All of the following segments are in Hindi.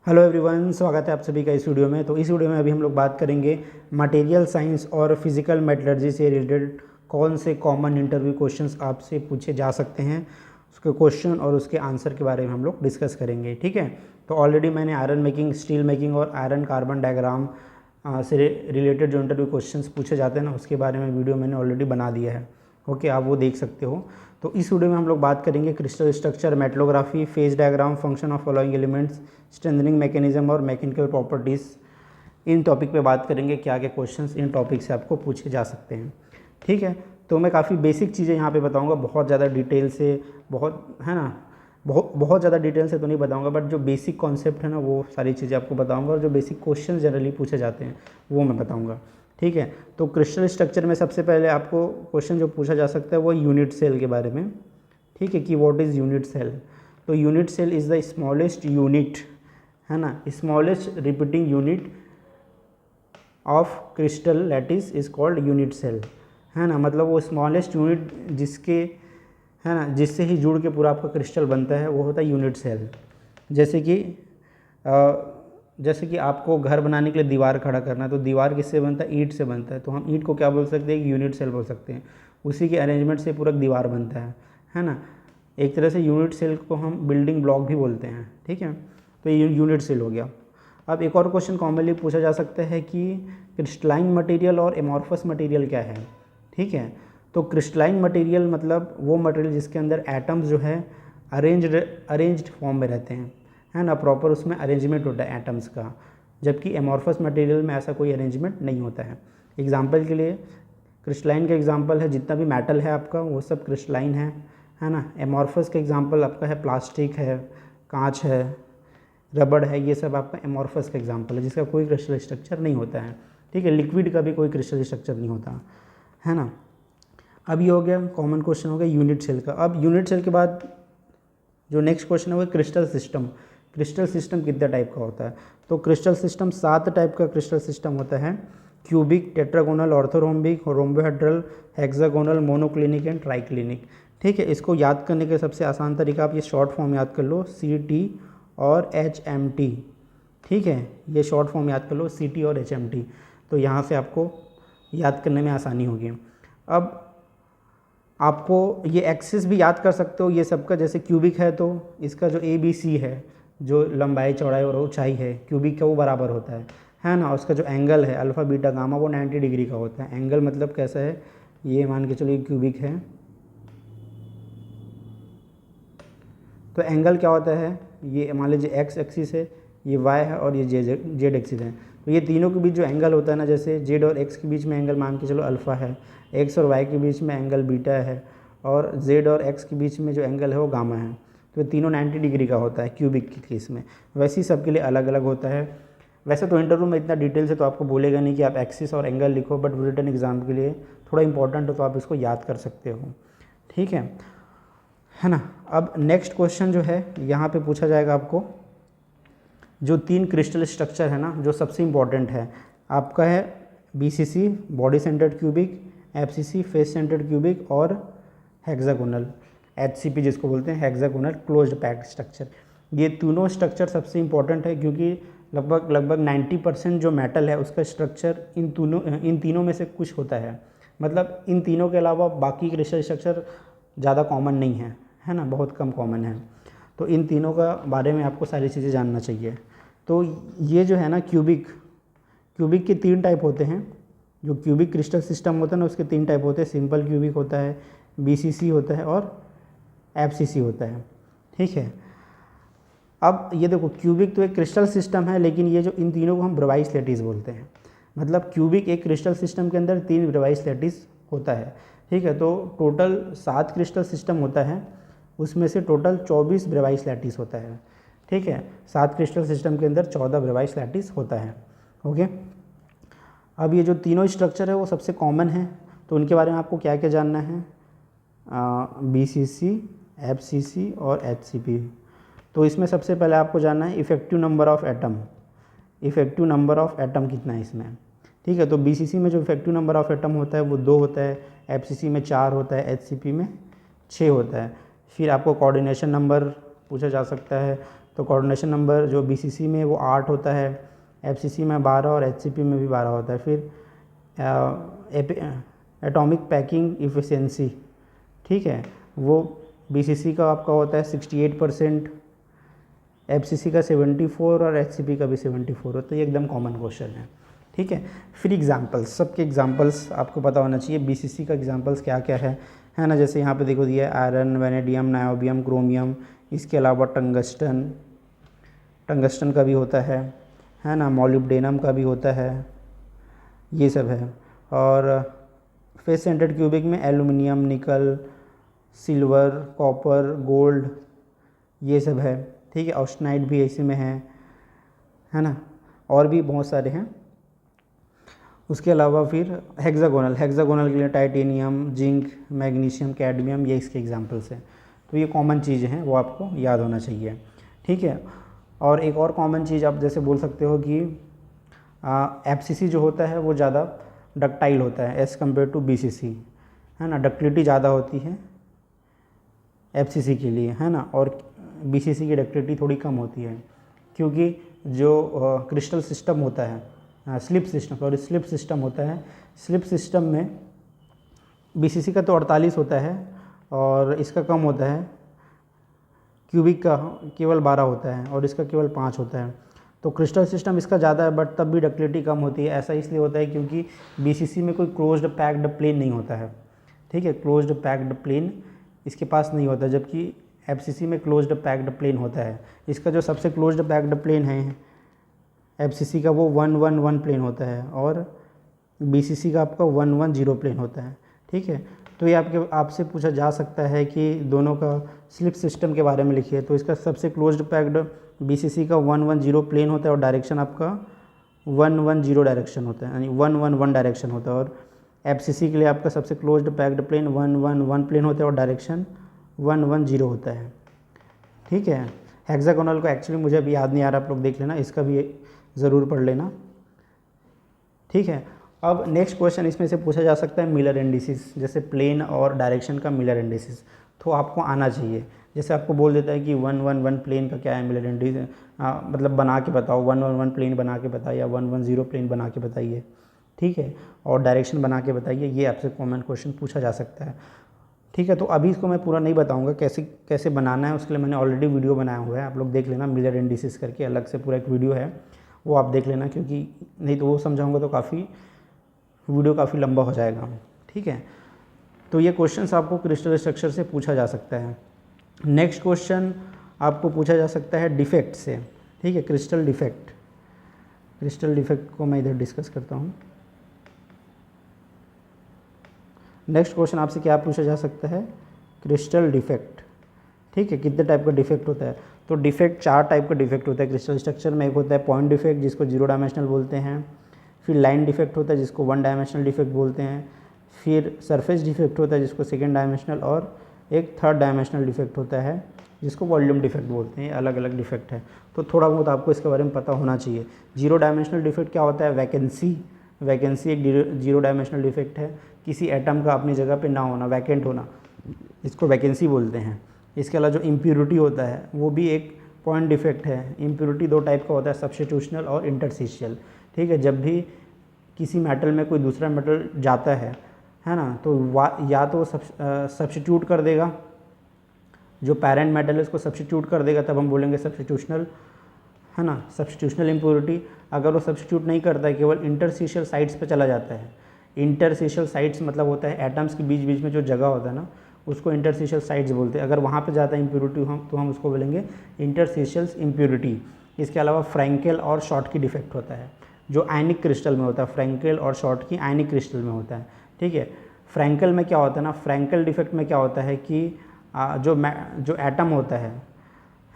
हेलो एवरीवन, स्वागत है आप सभी का इस वीडियो में। तो इस वीडियो में अभी हम लोग बात करेंगे मटेरियल साइंस और फिजिकल मेटलर्जी से रिलेटेड कौन से कॉमन इंटरव्यू क्वेश्चंस आपसे पूछे जा सकते हैं, उसके क्वेश्चन और उसके आंसर के बारे में हम लोग डिस्कस करेंगे। ठीक है, तो ऑलरेडी मैंने आयरन मेकिंग, स्टील मेकिंग और आयरन कार्बन डायग्राम से रिलेटेड जो इंटरव्यू क्वेश्चंस पूछे जाते हैं ना, उसके बारे में वीडियो मैंने ऑलरेडी बना दिया है। ओके, आप वो देख सकते हो। तो इस वीडियो में हम लोग बात करेंगे crystal structure, metallography, phase diagram, function of following elements, strengthening mechanism और मैकेनिकल प्रॉपर्टीज़। इन टॉपिक पे बात करेंगे, क्या क्या क्वेश्चंस इन टॉपिक से आपको पूछे जा सकते हैं। ठीक है, तो मैं काफ़ी बेसिक चीज़ें यहाँ पे बताऊँगा, बहुत ज़्यादा डिटेल से, बहुत है ना, बहुत ज़्यादा डिटेल से तो नहीं बताऊँगा, बट जो बेसिक कॉन्सेप्ट है ना वो सारी चीज़ें आपको बताऊँगा, और जो बेसिक क्वेश्चन जनरली पूछे जाते हैं वो मैं बताऊँगा। ठीक है, तो क्रिस्टल स्ट्रक्चर में सबसे पहले आपको क्वेश्चन जो पूछा जा सकता है वो यूनिट सेल के बारे में। ठीक है, कि व्हाट इज़ यूनिट सेल। तो unit cell is the smallest unit, है ना, smallest repeating unit of crystal lattice is called unit cell, है ना। मतलब वो स्मॉलेस्ट यूनिट जिसके, है ना, जिससे ही जुड़ के पूरा आपका क्रिस्टल बनता है वो होता है यूनिट सेल। जैसे कि आपको घर बनाने के लिए दीवार खड़ा करना है, तो दीवार किससे बनता है? ईंट से बनता है। तो हम ईंट को क्या बोल सकते हैं? एक यूनिट सेल बोल सकते हैं। उसी के अरेंजमेंट से पूरा दीवार बनता है ना। एक तरह से यूनिट सेल को हम बिल्डिंग ब्लॉक भी बोलते हैं। ठीक है, तो ये यूनिट सेल हो गया। अब एक और क्वेश्चन कॉमनली पूछा जा सकता है कि क्रिस्टलाइन मटेरियल और एमॉर्फस मटेरियल क्या है। ठीक है, तो क्रिस्टलाइन मटेरियल मतलब वो मटेरियल जिसके अंदर एटम्स जो है अरेंज्ड फॉर्म में रहते हैं, है ना, प्रॉपर उसमें अरेंजमेंट होता है एटम्स का। जबकि एमॉर्फस मटेरियल में ऐसा कोई अरेंजमेंट नहीं होता है। एग्जांपल के लिए क्रिस्टलाइन का एग्जांपल है जितना भी मेटल है आपका वो सब क्रिस्टलाइन है ना। एमॉर्फस का एग्जांपल आपका है प्लास्टिक है, कांच है, रबड़ है, ये सब आपका एमॉर्फस का एग्जांपल है जिसका कोई क्रिस्टल स्ट्रक्चर नहीं होता है। ठीक है, लिक्विड का भी कोई क्रिस्टल स्ट्रक्चर नहीं होता, है ना। अब ये हो गया कॉमन क्वेश्चन, हो गया यूनिट सेल का। अब यूनिट सेल के बाद जो नेक्स्ट क्वेश्चन है वो क्रिस्टल सिस्टम। क्रिस्टल सिस्टम कितने टाइप का होता है? तो क्रिस्टल सिस्टम 7 टाइप का क्रिस्टल सिस्टम होता है। Cubic, tetragonal, orthorhombic, rhombohedral, hexagonal, monoclinic and triclinic. ठीक है, इसको याद करने के सबसे आसान तरीका आप ये शॉर्ट फॉर्म याद कर लो, CT और HMT। ठीक है, ये शॉर्ट फॉर्म याद कर लो, CT और HMT। तो यहाँ से आपको याद करने में आसानी होगी। अब आपको ये एक्सिस भी याद कर सकते हो ये सबका। जैसे क्यूबिक है तो इसका जो ABC है, जो लंबाई, चौड़ाई और ऊंचाई है क्यूबिक का, वो बराबर होता है ना। उसका जो एंगल है अल्फ़ा बीटा गामा वो 90 डिग्री का होता है। एंगल मतलब कैसा है, ये मान के चलिए क्यूबिक है तो एंगल क्या होता है, ये मान लीजिए एक्स एक्सिस है, ये वाई है और ये जेड एक्सिस है। तो ये तीनों के बीच जो एंगल होता है ना, जैसे जेड और एक्स के बीच में एंगल मान के चलो अल्फ़ा है, एक्स और वाई के बीच में एंगल बीटा है, और जेड और एक्स के बीच में जो एंगल है वो गामा है। तो ये तीनों 90 डिग्री का होता है क्यूबिक के केस में। वैसे ही सबके लिए अलग अलग होता है। वैसे तो इंटरव्यू में इतना डिटेल से तो आपको बोलेगा नहीं कि आप एक्सिस और एंगल लिखो, बट रिटन एग्जाम के लिए थोड़ा इंपॉर्टेंट हो तो आप इसको याद कर सकते हो। ठीक है ना। अब नेक्स्ट क्वेश्चन जो है यहाँ पे पूछा जाएगा आपको, जो 3 क्रिस्टल स्ट्रक्चर है ना, जो सबसे इम्पॉर्टेंट है आपका है BCC, body centred cubic, FCC, face centred cubic, और हेक्सागोनल, HCP जिसको बोलते हैं, हेक्सागोनल क्लोज्ड पैक्ड स्ट्रक्चर। ये तीनों स्ट्रक्चर सबसे इम्पॉर्टेंट है क्योंकि लगभग 90% जो मेटल है उसका स्ट्रक्चर इन तीनों में से कुछ होता है। मतलब इन तीनों के अलावा बाकी क्रिस्टल स्ट्रक्चर ज़्यादा कॉमन नहीं है ना, बहुत कम कॉमन है। तो इन तीनों का बारे में आपको सारी चीज़ें जानना चाहिए। तो ये जो है ना क्यूबिक के 3 टाइप होते हैं। जो क्यूबिक क्रिस्टल सिस्टम होता है ना उसके 3 टाइप होते हैं। सिंपल क्यूबिक होता है, BCC होता है और FCC होता है। ठीक है, अब ये देखो क्यूबिक तो एक क्रिस्टल सिस्टम है, लेकिन ये जो इन तीनों को हम ब्रेवाइस लैटिस बोलते हैं। मतलब क्यूबिक एक क्रिस्टल सिस्टम के अंदर 3 ब्रेवाइस लैटिस होता है। ठीक है, तो टोटल 7 क्रिस्टल सिस्टम होता है, उसमें से टोटल 24 ब्रेवाइस लैटिस होता है। ठीक है, 7 क्रिस्टल सिस्टम के अंदर 14 ब्रेवाइस लैटिस होता है। ओके, अब ये जो तीनों स्ट्रक्चर है वो सबसे कॉमन है, तो उनके बारे में आपको क्या क्या जानना है, BCC, FCC और HCP। तो इसमें सबसे पहले आपको जानना है effective number of atom. Effective number of atom कितना है इसमें। ठीक है, तो BCC में जो इफेक्टिव नंबर ऑफ एटम होता है वो 2 होता है, FCC में 4 होता है, HCP में 6 होता है। फिर आपको कोऑर्डिनेशन नंबर पूछा जा सकता है, तो कोऑर्डिनेशन नंबर जो BCC में वो 8 होता है, FCC में 12 और HCP में भी 12 होता है। फिर एटॉमिक पैकिंग इफ़िशियंसी, ठीक है, वो BCC का आपका होता है 68%, FCC का 74 और HCP का भी 74 होता है। ये एकदम कॉमन क्वेश्चन है, ठीक है। फिर एग्जांपल्स, सबके एग्जांपल्स आपको पता होना चाहिए। BCC का एग्जांपल्स क्या क्या है ना, जैसे यहाँ पे देखो दिया है आयरन, वेनेडियम, नायोबियम, क्रोमियम, इसके अलावा टंगस्टन का भी होता है ना, मॉलिब्डेनम का भी होता है, ये सब है। और फेस सेंटर्ड क्यूबिक में एल्युमिनियम, निकल, सिल्वर, कॉपर, गोल्ड, ये सब है, ठीक है। ऑस्टनाइट भी इसी में है ना, और भी बहुत सारे हैं। उसके अलावा फिर हेक्सागोनल के लिए टाइटेनियम, जिंक, मैग्नीशियम, कैडमियम, ये इसके एग्जांपल्स हैं। तो ये कॉमन चीज़ें हैं, वो आपको याद होना चाहिए, ठीक है। और एक और कॉमन चीज़ आप जैसे बोल सकते हो कि FCC जो होता है वो ज़्यादा डक्टाइल होता है एज़ कम्पेयर टू BCC, है ना, डक्टिलिटी ज़्यादा होती है FCC के लिए, है ना, और BCC की डक्टिलिटी थोड़ी कम होती है, क्योंकि जो क्रिस्टल सिस्टम होता है, स्लिप सिस्टम होता है, स्लिप सिस्टम में BCC का तो 48 होता है और इसका कम होता है, क्यूबिक का केवल 12 होता है और इसका केवल 5 होता है। तो क्रिस्टल सिस्टम इसका ज़्यादा है बट तब भी डक्टिलिटी कम होती है। ऐसा इसलिए होता है क्योंकि BCC में कोई क्लोज्ड पैक्ड प्लेन नहीं होता है, ठीक है, क्लोज्ड पैक्ड प्लेन इसके पास नहीं होता, जबकि FCC में क्लोज्ड पैक्ड प्लेन होता है। इसका जो सबसे क्लोज्ड पैक्ड प्लेन है FCC का वो 111 प्लेन होता है और BCC का आपका 110 प्लेन होता है, ठीक है। तो ये आपसे पूछा जा सकता है कि दोनों का स्लिप सिस्टम के बारे में लिखिए, तो इसका सबसे क्लोज्ड पैक्ड BCC का 110 प्लेन होता है और डायरेक्शन आपका 110 डायरेक्शन होता है, यानी 111 डायरेक्शन होता है। और FCC के लिए आपका सबसे क्लोज्ड पैक्ड प्लेन 111 प्लेन होता है और डायरेक्शन 110 होता है, ठीक है। हेक्सागोनल को एक्चुअली मुझे अभी याद नहीं आ रहा, आप लोग देख लेना, इसका भी ज़रूर पढ़ लेना, ठीक है। अब नेक्स्ट क्वेश्चन इसमें से पूछा जा सकता है मिलर इंडिसेस, जैसे प्लेन और डायरेक्शन का मिलर इंडिसेस, तो आपको आना चाहिए। जैसे आपको बोल देता है कि 111 प्लेन का क्या है मिलर इंडिसेस, मतलब बना के बताओ, 111 प्लेन बना के बताइए या 110 प्लेन बना के बताइए, ठीक है, और डायरेक्शन बना के बताइए। ये आपसे कॉमन क्वेश्चन पूछा जा सकता है, ठीक है। तो अभी इसको मैं पूरा नहीं बताऊंगा कैसे बनाना है, उसके लिए मैंने ऑलरेडी वीडियो बनाया हुआ है, आप लोग देख लेना, मिलर इंडिसेस करके अलग से पूरा एक वीडियो है, वो आप देख लेना, क्योंकि नहीं तो वो समझाऊंगा तो वीडियो काफ़ी लंबा हो जाएगा, ठीक है। तो ये क्वेश्चंस आपको क्रिस्टल स्ट्रक्चर से पूछा जा सकता है। नेक्स्ट क्वेश्चन आपको पूछा जा सकता है डिफेक्ट से, ठीक है, क्रिस्टल डिफेक्ट को मैं इधर डिस्कस करता हूँ। नेक्स्ट क्वेश्चन आपसे क्या पूछा जा सकता है, क्रिस्टल डिफेक्ट, ठीक है, कितने टाइप का डिफेक्ट होता है। तो डिफेक्ट 4 टाइप का डिफेक्ट होता है क्रिस्टल स्ट्रक्चर में। एक होता है पॉइंट डिफेक्ट जिसको 0 डायमेंशनल बोलते हैं, फिर लाइन डिफेक्ट होता है जिसको 1 डायमेंशनल डिफेक्ट बोलते हैं, फिर सरफेस डिफेक्ट होता है जिसको 2nd डायमेंशनल, और एक 3rd डायमेंशनल डिफेक्ट होता है जिसको वॉल्यूम डिफेक्ट बोलते हैं। अलग अलग डिफेक्ट है, तो थोड़ा बहुत आपको इसके बारे में पता होना चाहिए। 0 डायमेंशनल डिफेक्ट क्या होता है, वैकेंसी एक 0 डायमेंशनल डिफेक्ट है, किसी एटम का अपनी जगह पे ना होना, वैकेंट होना, इसको वैकेंसी बोलते हैं। इसके अलावा जो इम्प्योरिटी होता है वो भी एक पॉइंट डिफेक्ट है। इम्प्योरिटी 2 टाइप का होता है, सब्स्टिट्यूशनल और इंटरस्टिशियल, ठीक है। जब भी किसी मेटल में कोई दूसरा मेटल जाता है ना, तो या तो सब्स्टिट्यूट कर देगा, जो पेरेंट मेटल है उसको सब्स्टिट्यूट कर देगा, तब हम बोलेंगे सब्स्टिट्यूशनल, है ना, सब्स्टिट्यूशनल इम्प्योरिटी। अगर वो सब्स्टिट्यूट नहीं करता है, केवल इंटरस्टिशियल साइट्स पे चला जाता है। इंटरस्टिशियल साइट्स मतलब होता है एटम्स के बीच बीच में जो जगह होता है ना, उसको इंटरस्टिशियल साइट्स बोलते हैं। अगर वहाँ पे जाता है इम्प्योरिटी तो हम उसको बोलेंगे इंटरस्टिशियल इम्प्योरिटी। इसके अलावा फ्रैंकेल और शॉर्ट की डिफेक्ट होता है, जो आयनिक क्रिस्टल में होता है। फ्रैंकेल और शॉर्ट की आयनिक क्रिस्टल में होता है, ठीक है। फ्रैंकेल में क्या होता है ना, फ्रैंकेल डिफेक्ट में क्या होता है कि जो एटम होता है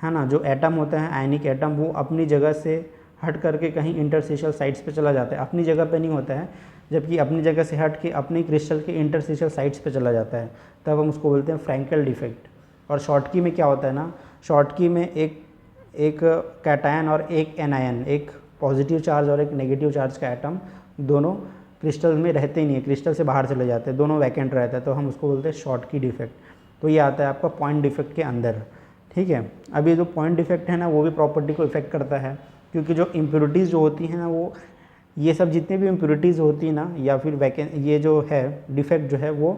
ना, जो एटम होता है आयनिक एटम, वो अपनी जगह से हट करके कहीं इंटरस्टिशियल साइट्स पे चला जाता है, अपनी जगह पे नहीं होता है, जबकि अपनी जगह से हट के अपने क्रिस्टल के इंटरस्टिशियल साइट्स पे चला जाता है, तब हम उसको बोलते हैं फ्रैंकेल डिफेक्ट। और शॉर्टकी में क्या होता है ना, शॉर्टकी में एक कैटायन और एक एनायन, एक पॉजिटिव चार्ज और एक नेगेटिव चार्ज का एटम, दोनों क्रिस्टल में रहते ही नहीं है, क्रिस्टल से बाहर चले जाते हैं, दोनों वैकेंट रहता है, तो हम उसको बोलते हैं शॉर्टकी डिफेक्ट। तो ये आता है आपका पॉइंट डिफेक्ट के अंदर, ठीक है। अब ये जो पॉइंट डिफेक्ट है ना वो भी प्रॉपर्टी को इफेक्ट करता है, क्योंकि जो इम्प्योरिटीज़ जो होती हैं ना वो ये सब जितने भी इम्प्योरिटीज़ होती है ना या फिर ये जो है डिफेक्ट जो है वो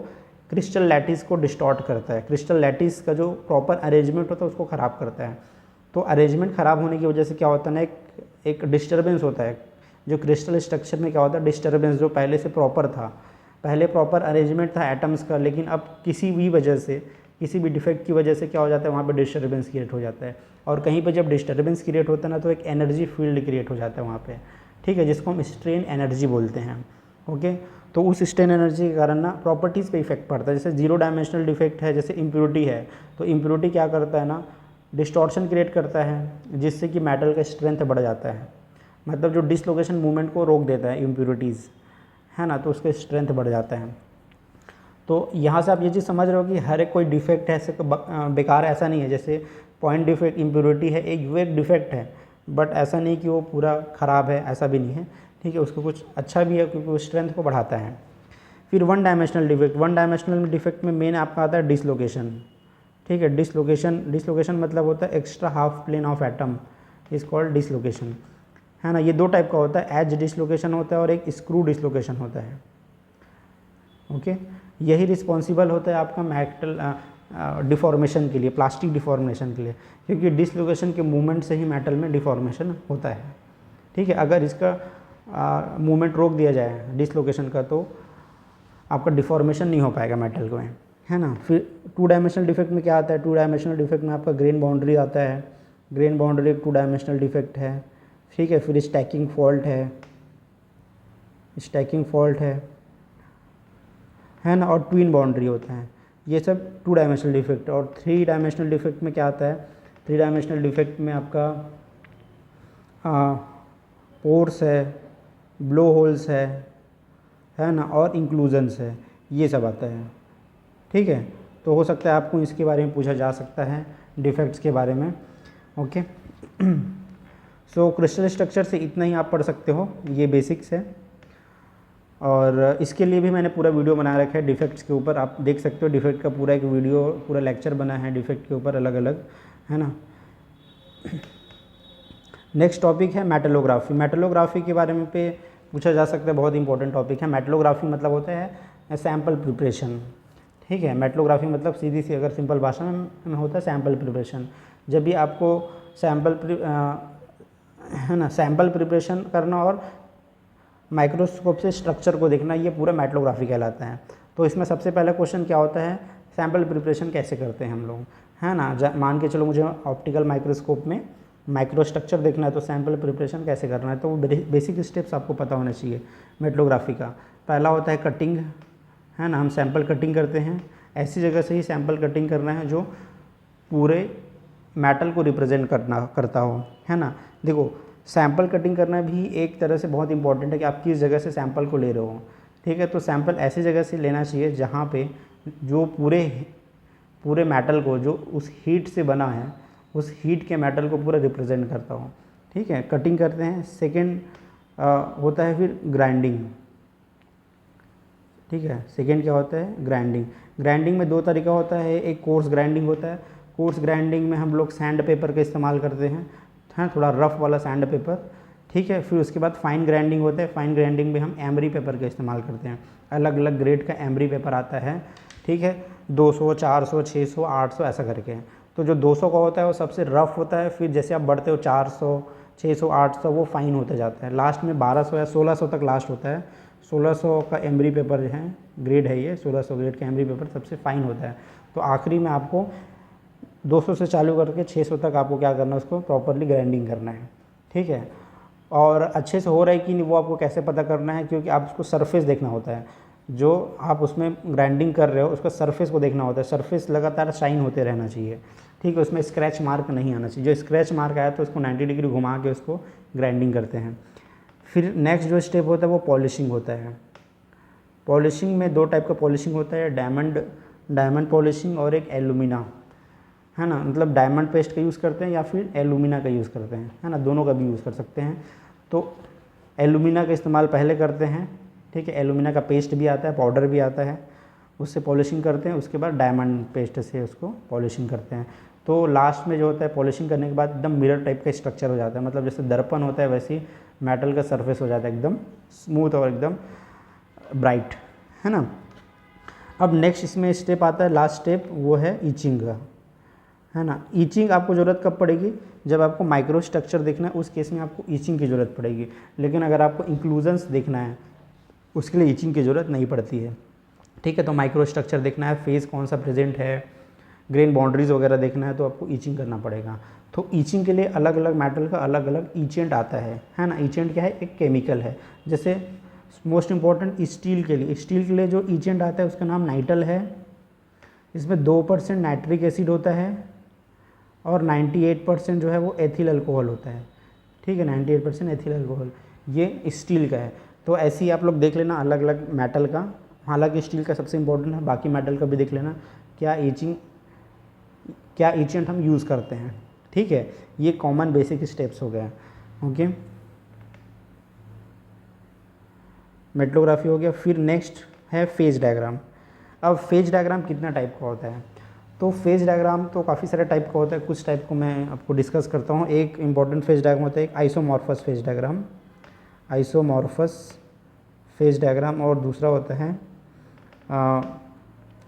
क्रिस्टल लैटिस को डिस्टॉर्ट करता है। क्रिस्टल लैटिस का जो प्रॉपर अरेंजमेंट होता है उसको ख़राब करता है। तो अरेंजमेंट ख़राब होने की वजह से क्या होता है ना एक डिस्टर्बेंस होता है। जो क्रिस्टल स्ट्रक्चर में क्या होता है डिस्टर्बेंस, जो पहले से प्रॉपर था, पहले प्रॉपर अरेंजमेंट था एटम्स का, लेकिन अब किसी भी वजह से, किसी भी डिफेक्ट की वजह से क्या हो जाता है वहाँ पे डिस्टर्बेंस क्रिएट हो जाता है। और कहीं पे जब डिस्टर्बेंस क्रिएट होता है ना तो एक एनर्जी फील्ड क्रिएट हो जाता है वहाँ पे, ठीक है, जिसको हम स्ट्रेन एनर्जी बोलते हैं। ओके, तो उस स्ट्रेन एनर्जी के कारण ना प्रॉपर्टीज़ पे इफेक्ट पड़ता है। जैसे जीरो डायमेंशनल डिफेक्ट है, जैसे इम्प्योरिटी है, तो इम्प्योरिटी क्या करता है ना डिस्टॉर्शन क्रिएट करता है, जिससे कि मेटल का स्ट्रेंथ बढ़ जाता है। मतलब जो डिसलोकेशन मूवमेंट को रोक देता है इम्प्योरिटीज़, है ना, तो उसका स्ट्रेंथ बढ़ जाता है। तो यहाँ से आप ये चीज़ समझ रहे हो कि हर एक कोई डिफेक्ट है ऐसे बेकार ऐसा नहीं है। जैसे पॉइंट डिफेक्ट, इम्प्योरिटी है, एक यूएक डिफेक्ट है, बट ऐसा नहीं कि वो पूरा ख़राब है, ऐसा भी नहीं है, ठीक है, उसको कुछ अच्छा भी है क्योंकि वो स्ट्रेंथ को बढ़ाता है। फिर one dimensional defect, one dimensional defect में मेन आपका आता है डिसलोकेशन, ठीक है। डिसलोकेशन मतलब होता है extra half plane of atom is called dislocation, है ना। ये दो टाइप का होता है, एज डिसलोकेशन होता है और एक स्क्रू डिसलोकेशन होता है। ओके, यही रिस्पॉन्सिबल होता है आपका मेटल डिफॉर्मेशन के लिए, प्लास्टिक डिफॉर्मेशन के लिए, क्योंकि डिसलोकेशन के मूवमेंट से ही मेटल में डिफॉर्मेशन होता है, ठीक है। अगर इसका मूवमेंट रोक दिया जाए डिसलोकेशन का तो आपका डिफॉर्मेशन नहीं हो पाएगा मेटल को, है ना। फिर टू डायमेंशनल डिफेक्ट में क्या आता है, टू डायमेंशनल डिफेक्ट में आपका ग्रेन बाउंड्री आता है। ग्रेन बाउंड्री एक टू डायमेंशनल डिफेक्ट है, ठीक है। फिर स्टैकिंग फॉल्ट है ना, और ट्विन बाउंड्री होता है। ये सब टू डायमेंशनल डिफेक्ट। और थ्री डायमेंशनल डिफेक्ट में क्या आता है, थ्री डायमेंशनल डिफेक्ट में आपका पोर्स है, ब्लो होल्स है ना, और इंक्लूजन्स है, ये सब आता है, ठीक है। तो हो सकता है आपको इसके बारे में पूछा जा सकता है, डिफेक्ट्स के बारे में। ओके, सो क्रिस्टल स्ट्रक्चर से इतना ही आप पढ़ सकते हो, ये बेसिक्स है। और इसके लिए भी मैंने पूरा वीडियो बना रखा है डिफेक्ट्स के ऊपर, आप देख सकते हो। डिफेक्ट का पूरा एक वीडियो, पूरा लेक्चर बना है डिफेक्ट के ऊपर अलग अलग, है ना। नेक्स्ट टॉपिक है मेटलोग्राफी। मेटलोग्राफी के बारे में पे पूछा जा सकता है, बहुत इंपॉर्टेंट टॉपिक है। मेटलोग्राफी मतलब होता है सैम्पल प्रिपरेशन, ठीक है। मेटलोग्राफी मतलब सीधी सी अगर सिंपल भाषा में होता है सैम्पल प्रिपरेशन। जब भी आपको है ना सैम्पल प्रिपरेशन करना और माइक्रोस्कोप से स्ट्रक्चर को देखना, ये पूरा मेटलोग्राफी कहलाता है। तो इसमें सबसे पहला क्वेश्चन क्या होता है, सैम्पल प्रिपरेशन कैसे करते हैं हम लोग, है ना। मान के चलो मुझे ऑप्टिकल माइक्रोस्कोप में माइक्रो स्ट्रक्चर देखना है तो सैम्पल प्रिपरेशन कैसे करना है, तो वो बेसिक स्टेप्स आपको पता होना चाहिए मेटलोग्राफी का। पहला होता है कटिंग, है ना, हम सैम्पल कटिंग करते हैं। ऐसी जगह से ही सैम्पल कटिंग करना है जो पूरे मेटल को रिप्रेजेंट करता हो, है ना। देखो सैम्पल कटिंग करना भी एक तरह से बहुत इंपॉर्टेंट है कि आप किस जगह से सैम्पल को ले रहे हो, ठीक है। तो सैम्पल ऐसी जगह से लेना चाहिए जहाँ पे जो पूरे मेटल को जो उस हीट से बना है, उस हीट के मेटल को पूरा रिप्रेजेंट करता हो, ठीक है। कटिंग करते हैं। सेकेंड होता है फिर ग्राइंडिंग, ठीक है। सेकेंड क्या होता है, ग्राइंडिंग। ग्राइंडिंग में दो तरीका होता है, एक कोर्स ग्राइंडिंग होता है। कोर्स ग्राइंडिंग में हम लोग सैंड पेपर का इस्तेमाल करते हैं, थोड़ा रफ वाला सैंड पेपर, ठीक है। फिर उसके बाद फाइन ग्राइंडिंग होता है। फाइन ग्राइंडिंग में हम एमरी पेपर का इस्तेमाल करते हैं। अलग अलग ग्रेड का एमरी पेपर आता है, ठीक है। 200, 400, 600, 800 ऐसा करके। तो जो 200 का होता है वो सबसे रफ होता है। फिर जैसे आप बढ़ते हो 400, 600, 800 वो फाइन होता जाता है। लास्ट में 1200 या 1600 तक लास्ट होता है। 1600 का एमरी पेपर जो है ग्रेड है, ये 1600 ग्रेड का एमरी पेपर सबसे फाइन होता है। तो आखिरी में आपको 200 से चालू करके 600 तक आपको क्या करना है, उसको प्रॉपरली ग्राइंडिंग करना है, ठीक है। और अच्छे से हो रहा है कि नहीं वो आपको कैसे पता करना है, क्योंकि आप उसको सरफेस देखना होता है। जो आप उसमें ग्राइंडिंग कर रहे हो उसका सरफेस को देखना होता है। सरफेस लगातार शाइन होते रहना चाहिए, ठीक है। उसमें स्क्रैच मार्क नहीं आना चाहिए। जो स्क्रैच मार्क आया तो उसको 90 डिग्री घुमा के उसको ग्राइंडिंग करते हैं। फिर नेक्स्ट जो स्टेप होता है वो पॉलिशिंग होता है। पॉलिशिंग में दो टाइप का पॉलिशिंग होता है, डायमंड पॉलिशिंग और एक एलुमिना, है ना। मतलब डायमंड पेस्ट का यूज़ करते हैं या फिर एलुमिना का यूज़ करते हैं, है ना, दोनों का भी यूज़ कर सकते हैं। तो एलुमिना का इस्तेमाल पहले करते हैं, ठीक है। एलुमिना का पेस्ट भी आता है, पाउडर भी आता है, उससे पॉलिशिंग करते हैं। उसके बाद डायमंड पेस्ट से उसको पॉलिशिंग करते हैं। तो लास्ट में जो होता है पॉलिशिंग करने के बाद एकदम मिरर टाइप का स्ट्रक्चर हो जाता है, मतलब जैसे दर्पण होता है वैसे ही मेटल का सरफेस हो जाता है, एकदम स्मूथ और एकदम ब्राइट, है ना। अब नेक्स्ट इसमें स्टेप आता है, लास्ट स्टेप, वो है ईचिंग का, है ना। ईचिंग आपको ज़रूरत कब पड़ेगी, जब आपको माइक्रो स्ट्रक्चर देखना है, उस केस में आपको ईचिंग की ज़रूरत पड़ेगी। लेकिन अगर आपको इंक्लूजन्स देखना है उसके लिए ईचिंग की ज़रूरत नहीं पड़ती है, ठीक है। तो माइक्रो स्ट्रक्चर देखना है, फेस कौन सा प्रेजेंट है, ग्रेन बाउंड्रीज वगैरह देखना है, तो आपको ईचिंग करना पड़ेगा। तो ईचिंग के लिए अलग अलग मेटल का अलग अलग ईचेंट आता है ना। ईचेंट क्या है, एक केमिकल है। जैसे मोस्ट इम्पॉर्टेंट स्टील के लिए जो ईचेंट आता है उसका नाम नाइटल है। इसमें 2% नाइट्रिक एसिड होता है और 98% जो है वो एथिल अल्कोहल होता है, ठीक है। 98% एथिल अल्कोहल, ये स्टील का है। तो ऐसे ही आप लोग देख लेना अलग अलग मेटल का, हालांकि स्टील का सबसे इम्पोर्टेंट है, बाकी मेटल का भी देख लेना क्या ईचेंट हम यूज़ करते हैं, ठीक है। ये कॉमन बेसिक स्टेप्स हो गए, ओके। मेटलोग्राफी हो गया। फिर नेक्स्ट है फेज डायग्राम। अब फेज डायग्राम कितना टाइप का होता है, तो फेज डायग्राम तो काफ़ी सारे टाइप का होता है, कुछ टाइप को मैं आपको डिस्कस करता हूँ। एक इंपॉर्टेंट फेज डायग्राम होता है एक isomorphous phase diagram, phase diagram, और दूसरा होता है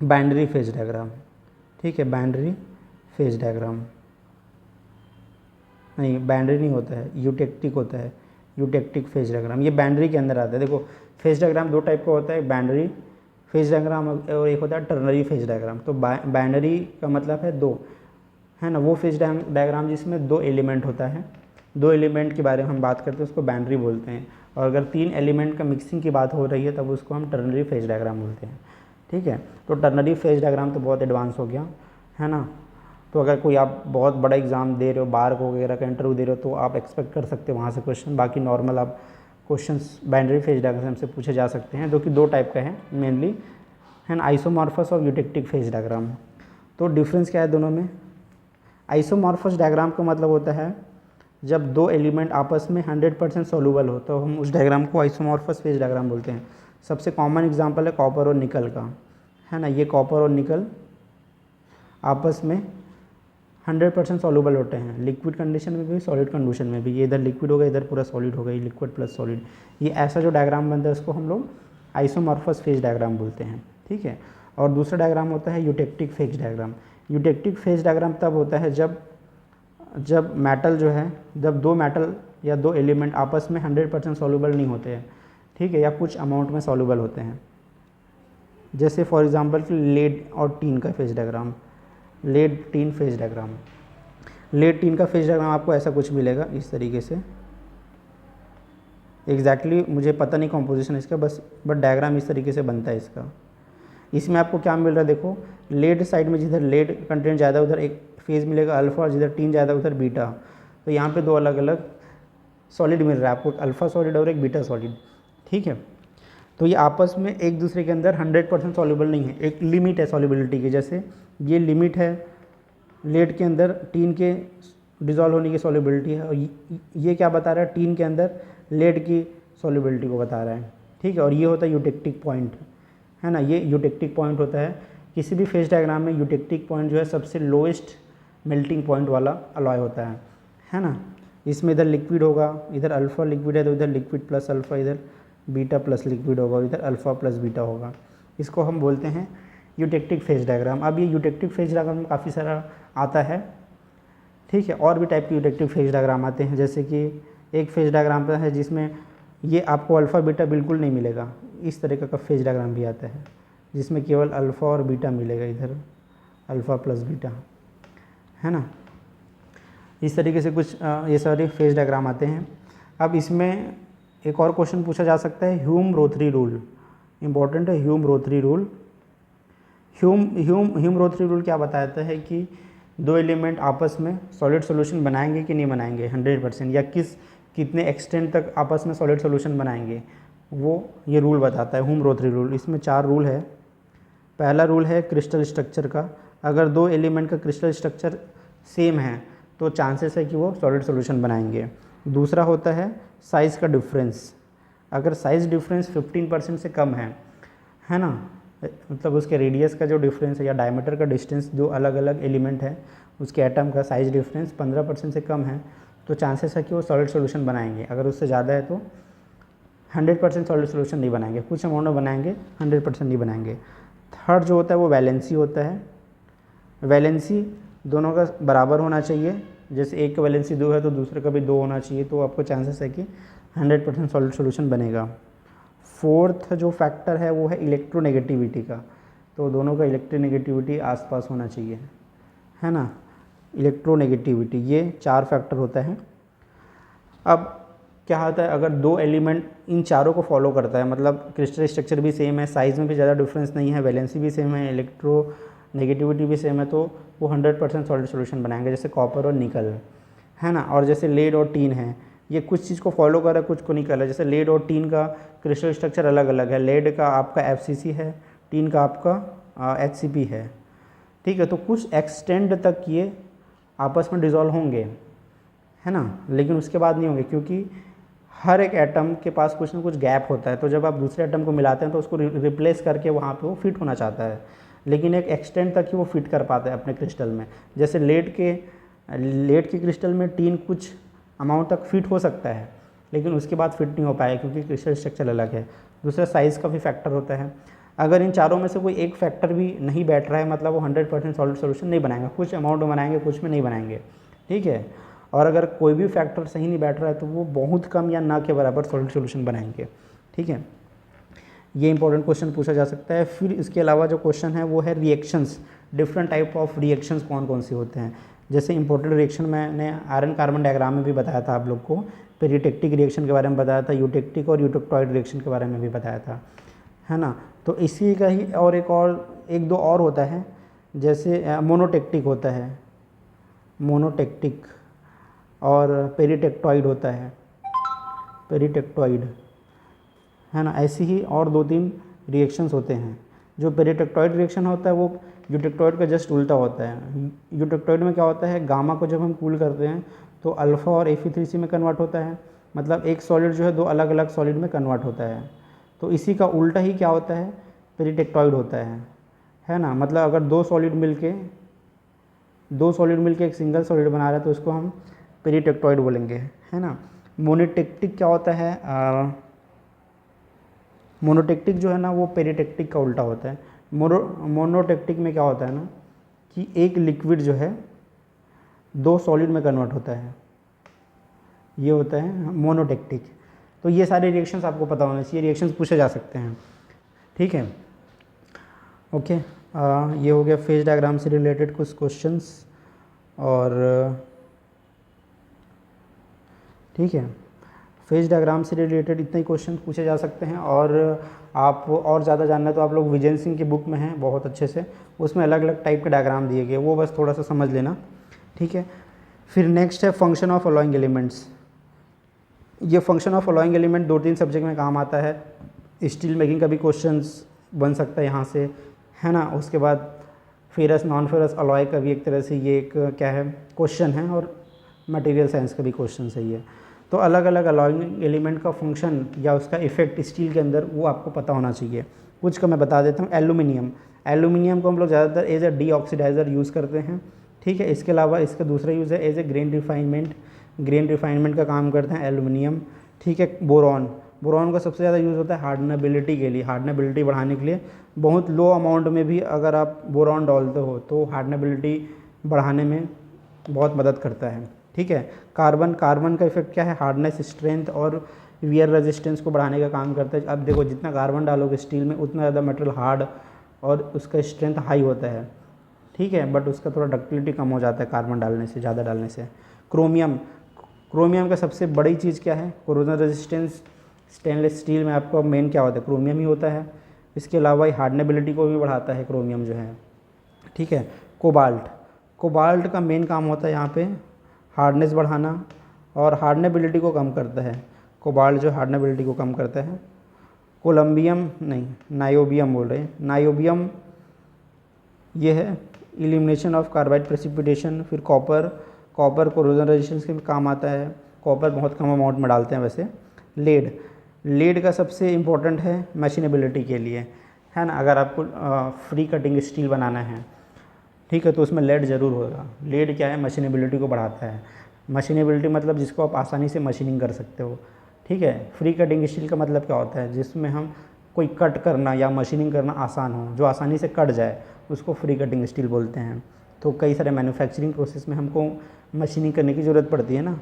बाइनरी फेज डायग्राम, ठीक है। बाइनरी फेज डायग्राम नहीं, बाइनरी नहीं होता है, यूटेक्टिक होता है, यूटेक्टिक फेज डायग्राम, ये बाइनरी के अंदर आता है। देखो फेज डायग्राम दो टाइप का होता है, बाइनरी फेज डायग्राम और एक होता है टर्नरी फेज डायग्राम। तो बाइनरी का मतलब है दो, है ना, वो फेज डायग्राम जिसमें 2 एलिमेंट होता है, 2 एलिमेंट के बारे में हम बात करते हैं उसको बाइनरी बोलते हैं। और अगर 3 एलिमेंट का मिक्सिंग की बात हो रही है तब उसको हम टर्नरी फेज डायग्राम बोलते हैं, ठीक है। तो टर्नरी फेज डायग्राम तो बहुत एडवांस हो गया, है ना। तो अगर कोई आप बहुत बड़ा एग्जाम दे रहे हो, बार वगैरह का इंटरव्यू दे रहे हो, तो आप एक्सपेक्ट कर सकते हो वहाँ से क्वेश्चन। बाकी नॉर्मल आप क्वेश्चंस बाइनरी फेज डायग्राम से पूछे जा सकते हैं, जो कि 2 टाइप का है मेनली, है ना, आइसोमॉर्फस और यूटेक्टिक फेज डायग्राम। तो डिफरेंस क्या है दोनों में। आइसोमॉर्फस डायग्राम का मतलब होता है जब 2 एलिमेंट आपस में 100% सोल्यूबल हो तो हम उस डायग्राम को आइसोमॉर्फस फेज डायग्राम बोलते हैं। सबसे कॉमन एग्जांपल है कॉपर और निकल का, है ना। ये कॉपर और निकल आपस में 100% सॉल्युबल होते हैं, लिक्विड कंडीशन में भी सॉलिड कंडीशन में भी। ये इधर लिक्विड होगा, इधर पूरा सॉलिड होगा, ये लिक्विड प्लस सॉलिड। ये ऐसा जो डायग्राम बनता है उसको हम लोग आइसोमॉर्फस फेज डायग्राम बोलते हैं, ठीक है। और दूसरा डायग्राम होता है eutectic phase diagram. Eutectic phase diagram तब होता है जब मेटल जो है, जब 2 मेटल या 2 एलिमेंट आपस में 100% सॉल्युबल नहीं होते हैं, ठीक है, या कुछ अमाउंट में सॉल्युबल होते हैं। जैसे फॉर एग्जांपल कि लेड और टीन का phase diagram, lead tin phase diagram. Lead tin का फेज डायग्राम आपको ऐसा कुछ मिलेगा इस तरीके से। एग्जैक्टली मुझे पता नहीं कॉम्पोजिशन इसका, बट डायग्राम इस तरीके से बनता है इसका। इसमें आपको क्या मिल रहा है, देखो लेड साइड में जिधर लेड कंटेंट ज़्यादा उधर एक फेज मिलेगा अल्फ़ा, और जिधर टीन ज़्यादा उधर बीटा। तो यहाँ पे 2 अलग अलग सॉलिड मिल रहा है आपको, अल्फ़ा सॉलिड और एक बीटा सॉलिड, ठीक है। तो ये आपस में एक दूसरे के अंदर 100% सॉल्युबल नहीं है, एक लिमिट है सॉल्युबिलिटी की। जैसे ये लिमिट है लेड के अंदर टीन के डिज़ोल्व होने की सॉल्युबिलिटी है, और ये क्या बता रहा है, टीन के अंदर लेड की सॉल्युबिलिटी को बता रहा है, ठीक है। और ये होता है यूटेक्टिक पॉइंट, है ना, ये यूटेक्टिक पॉइंट होता है। किसी भी फेज डायग्राम में यूटेक्टिक पॉइंट जो है सबसे लोएस्ट मेल्टिंग पॉइंट वाला अलॉय होता है ना। इसमें इधर लिक्विड होगा, इधर अल्फ़ा लिक्विड है तो इधर लिक्विड प्लस अल्फ़ा, इधर बीटा प्लस लिक्विड होगा, और इधर अल्फ़ा प्लस बीटा होगा। इसको हम बोलते हैं यूटेक्टिक फेज डायग्राम। अब ये यूटेक्टिक फेज डायग्राम में काफ़ी सारा आता है, ठीक है। और भी टाइप के यूटेक्टिक फेज डायग्राम आते हैं, जैसे कि एक फेज डायग्राम है जिसमें ये आपको अल्फ़ा बीटा बिल्कुल नहीं मिलेगा, इस तरीके का फेज डायग्राम भी आता है जिसमें केवल अल्फ़ा और बीटा मिलेगा, इधर अल्फ़ा प्लस बीटा, है ना। इस तरीके से कुछ ये सारे फेज डायग्राम आते हैं। अब इसमें एक और क्वेश्चन पूछा जा सकता है, ह्यूम-रोथरी रूल इंपॉर्टेंट है। ह्यूम-रोथरी रूल, ह्यूम-रोथरी रूल क्या बताता है कि 2 एलिमेंट आपस में सॉलिड सॉल्यूशन बनाएंगे कि नहीं बनाएंगे 100%, या कितने एक्सटेंट तक आपस में सॉलिड सॉल्यूशन बनाएंगे, वो ये रूल बताता है, ह्यूम-रोथरी रूल। इसमें 4 रूल है। पहला रूल है क्रिस्टल स्ट्रक्चर का, अगर 2 एलिमेंट का क्रिस्टल स्ट्रक्चर सेम है तो चांसेस है कि वो सॉलिड सॉल्यूशन बनाएंगे। दूसरा होता है साइज़ का डिफरेंस, अगर साइज़ डिफरेंस 15% से कम है ना, मतलब उसके रेडियस का जो डिफरेंस है या डायमीटर का डिस्टेंस जो अलग अलग एलिमेंट है उसके एटम का साइज डिफरेंस 15% से कम है तो चांसेस है कि वो सॉलिड सोल्यूशन बनाएंगे। अगर उससे ज़्यादा है तो 100% सॉलिड सोल्यूशन नहीं बनाएंगे, कुछ अमाउंट में बनाएंगे, 100% नहीं बनाएंगे। थर्ड जो होता है वो वैलेंसी होता है। वैलेंसी दोनों का बराबर होना चाहिए, जैसे एक का वैलेंसी 2 है तो दूसरे का भी 2 होना चाहिए, तो आपको चांसेस है कि 100% सॉलिड सोल्यूशन बनेगा। फोर्थ जो फैक्टर है वो है इलेक्ट्रोनेगेटिविटी का, तो दोनों का इलेक्ट्रोनेगेटिविटी आसपास होना चाहिए, है ना। इलेक्ट्रोनेगेटिविटी, ये 4 फैक्टर होता है। अब क्या होता है, अगर 2 एलिमेंट इन चारों को फॉलो करता है, मतलब क्रिस्टल स्ट्रक्चर भी सेम है, साइज़ में भी ज़्यादा डिफरेंस नहीं है, वैलेंसी भी सेम है, इलेक्ट्रोनेगेटिविटी भी सेम है, तो वो 100% सॉलिड सोल्यूशन बनाएंगे, जैसे कॉपर और निकल, है ना। और जैसे लेड और टीन है, ये कुछ चीज़ को फॉलो कर रहा है, कुछ को नहीं कर रहा है। जैसे लेड और टीन का क्रिस्टल स्ट्रक्चर अलग अलग है, लेड का आपका FCC है, टीन का आपका HCP है, ठीक है। तो कुछ एक्सटेंड तक ये आपस में डिज़ोल्व होंगे, है ना, लेकिन उसके बाद नहीं होंगे, क्योंकि हर एक एटम के पास कुछ ना कुछ गैप होता है। तो जब आप दूसरे एटम को मिलाते हैं तो उसको रिप्लेस करके वहाँ पे वो फिट होना चाहता है, लेकिन एक एक्सटेंड तक ही वो फिट कर पाता है अपने क्रिस्टल में। जैसे लेड के क्रिस्टल में टीन कुछ अमाउंट तक फिट हो सकता है, लेकिन उसके बाद फिट नहीं हो पाएगा क्योंकि क्रिस्टल स्ट्रक्चर अलग है। दूसरा साइज़ का भी फैक्टर होता है। अगर इन चारों में से कोई एक फैक्टर भी नहीं बैठ रहा है, मतलब वो 100% सॉलिड सोल्यूशन नहीं बनाएंगे, कुछ अमाउंट में बनाएंगे, कुछ में नहीं बनाएंगे, ठीक है। और अगर कोई भी फैक्टर सही नहीं बैठ रहा है तो वो बहुत कम या ना के बराबर सॉलिड सोल्यूशन बनाएंगे, ठीक है। ये इंपॉर्टेंट क्वेश्चन पूछा जा सकता है। फिर इसके अलावा जो क्वेश्चन है वो है reactions, different type of reactions कौन कौन से होते हैं। जैसे इंपॉर्टेंट रिएक्शन मैंने आयरन कार्बन डायग्राम में भी बताया था आप लोग को, पेरिटेक्टिक रिएक्शन के बारे में बताया था, यूटेक्टिक और यूटेक्टॉइड रिएक्शन के बारे में भी बताया था, है ना। तो इसी का ही और एक दो और होता है, जैसे मोनोटेक्टिक होता है, मोनोटेक्टिक, और पेरिटेक्टॉइड होता है, पेरिटेक्टॉइड, है ना। ऐसे ही और 2-3 रिएक्शंस होते हैं। जो पेरिटेक्टॉइड रिएक्शन होता है वो यूटेक्टॉइड का जस्ट उल्टा होता है। यूटेक्टॉइड में क्या होता है, गामा को जब हम कूल करते हैं तो अल्फ़ा और Fe3C में कन्वर्ट होता है, मतलब एक सॉलिड जो है 2 अलग अलग सॉलिड में कन्वर्ट होता है। तो इसी का उल्टा ही क्या होता है, पेरिटेक्टॉइड होता है ना। मतलब अगर 2 सॉलिड मिलके एक सिंगल सॉलिड बना रहा है तो उसको हम पेरिटेक्टॉइड बोलेंगे, है ना। मोनोटेक्टिक क्या होता है, मोनोटेक्टिक जो है ना वो पेरिटेक्टिक का उल्टा होता है। मोनोटेक्टिक में क्या होता है ना कि एक लिक्विड जो है 2 सॉलिड में कन्वर्ट होता है, ये होता है मोनोटेक्टिक। तो ये सारे रिएक्शंस आपको पता होने चाहिए, रिएक्शंस पूछे जा सकते हैं, ठीक है। ओके, ये हो गया फेज डायग्राम से रिलेटेड कुछ क्वेश्चंस, और ठीक है, फेज डायग्राम से रिलेटेड इतने ही क्वेश्चन पूछे जा सकते हैं। और आप और ज़्यादा जानना है तो आप लोग विजय सिंह की बुक में हैं बहुत अच्छे से, उसमें अलग अलग टाइप के डायग्राम दिए गए, वो बस थोड़ा सा समझ लेना, ठीक है। फिर नेक्स्ट है फंक्शन ऑफ अलॉइंग एलिमेंट्स। ये function of alloying element 2-3 subject में काम आता है। स्टील मेकिंग का भी क्वेश्चंस बन सकता है यहाँ से, है ना। उसके बाद फेरस नॉन फेरस अलॉय का भी एक तरह से ये एक क्या है क्वेश्चन है, और मटेरियल साइंस का भी क्वेश्चन है ये। तो अलग अलग अलॉइंग एलिमेंट का फंक्शन या उसका इफेक्ट स्टील के अंदर वो आपको पता होना चाहिए। कुछ का मैं बता देता हूँ। एल्यूमिनियम को हम लोग ज़्यादातर एज ए डीऑक्सीडाइज़र यूज़ करते हैं, ठीक है। इसके अलावा इसका दूसरा यूज़ है एज ए ग्रेन रिफाइनमेंट का काम करते हैं एल्यूमिनियम, ठीक है। बोरॉन का सबसे ज़्यादा यूज़ होता है हार्डनेबिलिटी के लिए, हार्डनेबिलिटी बढ़ाने के लिए। बहुत लो अमाउंट में भी अगर आप बोरॉन डालते हो तो हार्डनेबिलिटी बढ़ाने में बहुत मदद करता है, ठीक है। कार्बन का इफेक्ट क्या है, हार्डनेस, स्ट्रेंथ और वियर रेजिस्टेंस को बढ़ाने का काम करता है। अब देखो जितना कार्बन डालोगे स्टील में उतना ज़्यादा मेटेरियल हार्ड और उसका स्ट्रेंथ हाई होता है, ठीक है, बट उसका थोड़ा डक्टिलिटी कम हो जाता है कार्बन डालने से, ज़्यादा डालने से। क्रोमियम का सबसे बड़ी चीज़ क्या है, कोरोजन रेजिस्टेंस। स्टेनलेस स्टील में आपको मेन क्या होता है, क्रोमियम ही होता है। इसके अलावा हार्डनेबिलिटी को भी बढ़ाता है क्रोमियम जो है, ठीक है। कोबाल्ट का मेन काम होता है यहाँ पे हार्डनेस बढ़ाना और हार्डनेबिलिटी को कम करता है। कोबाल्ट जो हार्डनेबिलिटी को कम करता है। नायोबियम बोल रहे हैं, नायोबियम ये है एलिमिनेशन ऑफ कार्बाइड प्रेसिपिटेशन। फिर कॉपर कोरोजन रेजिस्टेंस के भी काम आता है। कॉपर बहुत कम अमाउंट में डालते हैं वैसे। लेड का सबसे इम्पोर्टेंट है मशीनेबिलिटी के लिए, है ना। अगर आपको फ्री कटिंग स्टील बनाना है, ठीक है, तो उसमें लेड ज़रूर होगा। लेड क्या है, मशीनेबिलिटी को बढ़ाता है। मशीनेबिलिटी मतलब जिसको आप आसानी से मशीनिंग कर सकते हो, ठीक है। फ्री कटिंग स्टील का मतलब क्या होता है, जिसमें हम कोई कट करना या मशीनिंग करना आसान हो, जो आसानी से कट जाए, उसको फ्री कटिंग स्टील बोलते हैं। तो कई सारे मैन्युफैक्चरिंग प्रोसेस में हमको मशीनिंग करने की ज़रूरत पड़ती है ना,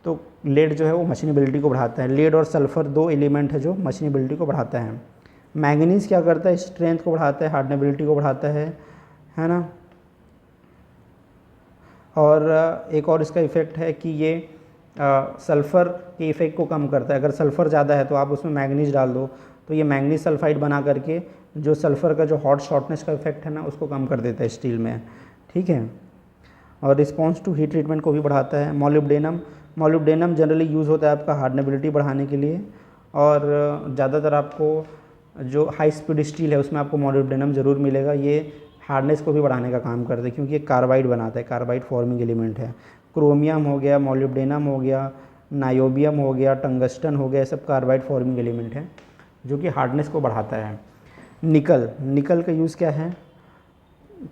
तो लेड जो है वो मशीनेबिलिटी को बढ़ाता है। लेड और सल्फ़र दो एलिमेंट है जो मशीनेबिलिटी को बढ़ाता है। मैंगनीज़ क्या करता है, स्ट्रेंथ को बढ़ाता है, हार्डनेबिलिटी को बढ़ाता है ना। और एक और इसका इफ़ेक्ट है कि ये सल्फ़र के इफ़ेक्ट को कम करता है। अगर सल्फ़र ज़्यादा है तो आप उसमें मैंगनीज डाल दो, तो ये मैंगनीज सल्फाइड बना करके जो सल्फ़र का जो हॉट शॉर्टनेस का इफेक्ट है ना, उसको कम कर देता है स्टील में, ठीक है। और रिस्पॉन्स टू हीट ट्रीटमेंट को भी बढ़ाता है। मोलिब्डेनम जनरली यूज़ होता है आपका हार्डनेबिलिटी बढ़ाने के लिए, और ज़्यादातर आपको जो हाई स्पीड स्टील है उसमें आपको मोलिब्डेनम ज़रूर मिलेगा। ये हार्डनेस को भी बढ़ाने का काम करता है, क्योंकि ये कार्बाइड बनाता है, कार्बाइड फॉर्मिंग एलिमेंट है। क्रोमियम हो गया, मोलिब्डेनम हो गया, नायोबियम हो गया, टंगस्टन हो गया, ये सब कार्बाइड फॉर्मिंग एलिमेंट है जो कि हार्डनेस को बढ़ाता है। निकल का यूज़ क्या है,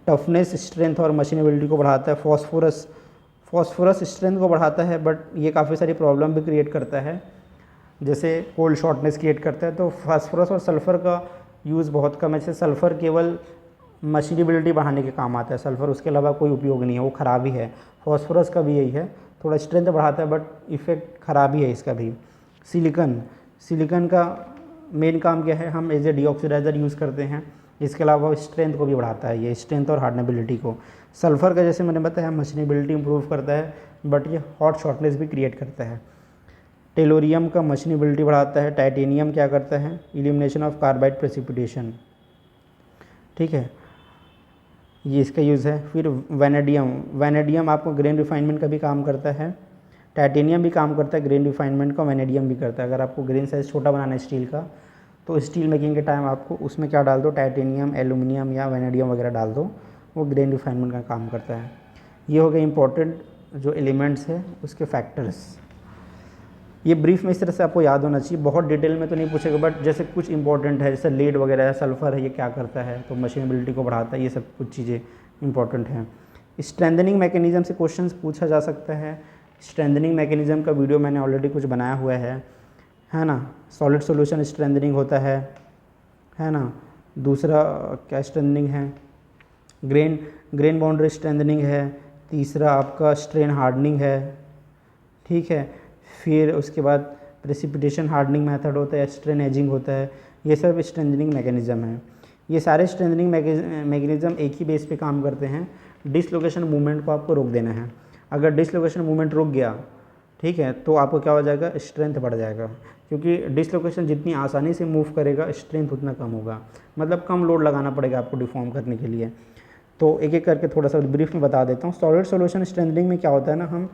टफनेस, स्ट्रेंथ और मशीनेबिलिटी को बढ़ाता है। फॉस्फोरस स्ट्रेंथ को बढ़ाता है, बट ये काफ़ी सारी प्रॉब्लम भी क्रिएट करता है, जैसे कोल्ड शॉर्टनेस क्रिएट करता है। तो फास्फोरस और सल्फ़र का यूज़ बहुत कम है। जैसे सल्फ़र केवल मशीनेबिलिटी बढ़ाने के काम आता है, सल्फ़र उसके अलावा कोई उपयोग नहीं है, वो ख़राबी है। फॉस्फोरस का भी यही है, थोड़ा स्ट्रेंथ बढ़ाता है, बट इफ़ेक्ट ख़राबी है इसका भी। सिलिकन का मेन काम क्या है, हम एज ए डीऑक्सीडाइज़र यूज़ करते हैं। इसके अलावा स्ट्रेंथ को भी बढ़ाता है, ये स्ट्रेंथ और हार्डनेबिलिटी को। सल्फ़र का जैसे मैंने बताया मशीनेबिलिटी इंप्रूव करता है, बट ये हॉट शॉर्टनेस भी क्रिएट करता है। टेलोरियम का मशीनेबिलिटी बढ़ाता है। टाइटेनियम क्या करता है, इलिमिनेशन ऑफ कार्बाइड प्रेसिपिटेशन, ठीक है, ये इसका यूज़ है। फिर वैनेडियम आपको ग्रेन रिफाइनमेंट का भी काम करता है। टाइटेनियम भी काम करता है ग्रेन रिफाइनमेंट का, वैनेडियम भी करता है। अगर आपको ग्रेन साइज़ छोटा बनाना है स्टील का, तो स्टील मेकिंग के टाइम आपको उसमें क्या डाल दो, टाइटेनियम, एल्यूमिनियम या वैनेडियम वगैरह डाल दो, वो ग्रेन रिफाइनमेंट का काम करता है। ये हो गए इंपॉर्टेंट जो एलिमेंट्स है उसके फैक्टर्स। ये ब्रीफ में इस तरह से आपको याद होना चाहिए, बहुत डिटेल में तो नहीं पूछेगा, बट जैसे कुछ इंपॉर्टेंट है, जैसे लीड वगैरह है, सल्फ़र है, ये क्या करता है, तो मशीनेबिलिटी को बढ़ाता है, ये सब कुछ चीज़ें इंपॉर्टेंट हैं। स्ट्रेंथनिंग मैकेनिज़्म से क्वेश्चंस पूछा जा सकता है। स्ट्रेंथनिंग मैकेनिज़्म का वीडियो मैंने ऑलरेडी कुछ बनाया हुआ है ना। सॉलिड सॉल्यूशन स्ट्रेंथनिंग होता है ना। दूसरा क्या स्ट्रेंथनिंग है, ग्रेन बाउंड्री स्ट्रेंथनिंग है। तीसरा आपका स्ट्रेन हार्डनिंग है, ठीक है। फिर उसके बाद प्रेसिपिटेशन हार्डनिंग मेथड होता है, स्ट्रेन एजिंग होता है। ये सब स्ट्रेंथनिंग मैकेनिज़्म है। ये सारे स्ट्रेंथनिंग मैकेनिज़्म एक ही बेस पे काम करते हैं, डिसलोकेशन मूवमेंट को आपको रोक देना है। अगर डिसलोकेशन मूवमेंट रुक गया, ठीक है, तो आपको क्या हो जाएगा, स्ट्रेंथ बढ़ जाएगा, क्योंकि डिसलोकेशन जितनी आसानी से मूव करेगा स्ट्रेंथ उतना कम होगा, मतलब कम लोड लगाना पड़ेगा आपको डिफॉर्म करने के लिए। तो एक एक करके थोड़ा सा ब्रीफ में बता देता हूँ। सॉलिड सॉल्यूशन स्ट्रेंथनिंग में क्या होता है ना, हम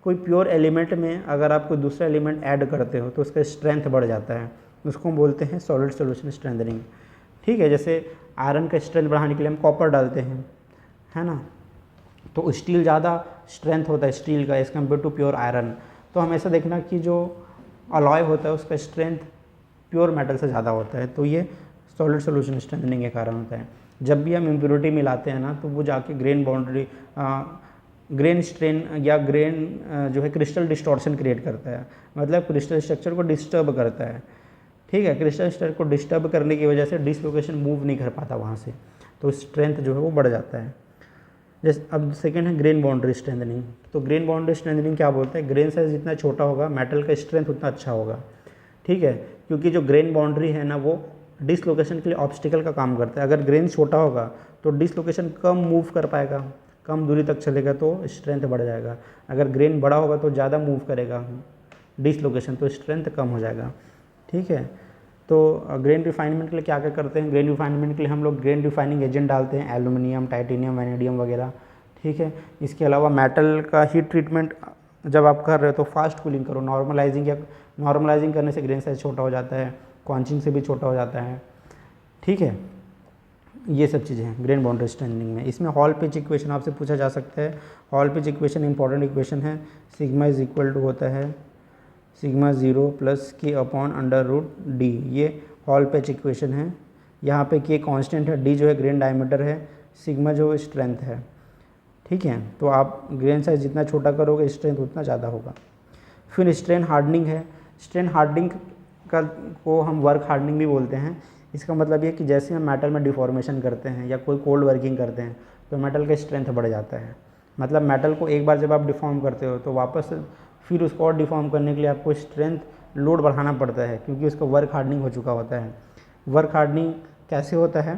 कोई प्योर एलिमेंट में अगर आप कोई दूसरा एलिमेंट ऐड करते हो तो उसका स्ट्रेंथ बढ़ जाता है, उसको हम बोलते हैं सॉलिड सॉल्यूशन स्ट्रेंथनिंग, ठीक है। जैसे आयरन का स्ट्रेंथ बढ़ाने के लिए हम कॉपर डालते हैं, है ना, तो स्टील ज़्यादा स्ट्रेंथ होता है स्टील का as compared to pure iron. तो हमेशा देखना कि जो अलॉय होता है उसका स्ट्रेंथ प्योर मेटल से ज़्यादा होता है, तो ये सॉलिड सॉल्यूशन स्ट्रेंथनिंग के कारण होता है। जब भी हम इम्प्योरिटी मिलाते हैं ना, तो वो जाके ग्रेन स्ट्रेन या ग्रेन जो है क्रिस्टल डिस्टॉर्शन क्रिएट करता है, मतलब क्रिस्टल स्ट्रक्चर को डिस्टर्ब करता है, ठीक है। क्रिस्टल स्ट्रक्चर को डिस्टर्ब करने की वजह से डिसलोकेशन मूव नहीं कर पाता वहाँ से, तो स्ट्रेंथ जो है वो बढ़ जाता है। जैसे अब सेकेंड है ग्रेन बाउंड्री स्ट्रेंथनिंग। तो ग्रेन बाउंड्री स्ट्रेंथनिंग क्या बोलते हैं, ग्रेन साइज जितना छोटा होगा मेटल का स्ट्रेंथ उतना अच्छा होगा, ठीक है, क्योंकि जो ग्रेन बाउंड्री है ना वो डिसलोकेशन के लिए ऑब्स्टिकल का काम करता है। अगर ग्रेन छोटा होगा तो डिसलोकेशन कम मूव कर पाएगा, कम दूरी तक चलेगा, तो स्ट्रेंथ बढ़ जाएगा। अगर ग्रेन बड़ा होगा तो ज़्यादा मूव करेगा डिसलोकेशन, तो स्ट्रेंथ कम हो जाएगा, ठीक है। तो ग्रेन रिफाइनमेंट के लिए क्या क्या करते हैं, ग्रेन रिफाइनमेंट के लिए हम लोग ग्रेन रिफाइनिंग एजेंट डालते हैं, एल्यूमिनियम, टाइटेनियम, वैनेडियम वगैरह, ठीक है। इसके अलावा मेटल का हीट ट्रीटमेंट जब आप कर रहे हो तो फास्ट कूलिंग करो, नॉर्मलाइजिंग करने से ग्रेन साइज छोटा हो जाता है, क्वांचिंग से भी छोटा हो जाता है, ठीक है। ये सब चीज़ें हैं ग्रेन बाउंड्री स्ट्रेंथनिंग में। इसमें हॉल पिच इक्वेशन आपसे पूछा जा सकता है। Hall pitch equation important equation है, सिग्मा इज इक्वल टू होता है सिग्मा 0 + k/√d, ये हॉल पिच इक्वेशन है। यहाँ पे के कांस्टेंट है, डी जो है ग्रेन डायमीटर है, सिग्मा जो स्ट्रेंथ है। ठीक है, तो आप ग्रेन साइज जितना छोटा करोगे स्ट्रेंथ उतना ज़्यादा होगा। फिर स्ट्रेन हार्डनिंग है। स्ट्रेन हार्डनिंग का को हम वर्क हार्डनिंग भी बोलते हैं। इसका मतलब ये कि जैसे हम मेटल में डिफॉर्मेशन करते हैं या कोई कोल्ड वर्किंग करते हैं तो मेटल का स्ट्रेंथ बढ़ जाता है। मतलब मेटल को एक बार जब आप डिफॉर्म करते हो तो वापस फिर उसको और डिफॉर्म करने के लिए आपको स्ट्रेंथ लोड बढ़ाना पड़ता है, क्योंकि उसका वर्क हार्डनिंग हो चुका होता है। वर्क हार्डनिंग कैसे होता है,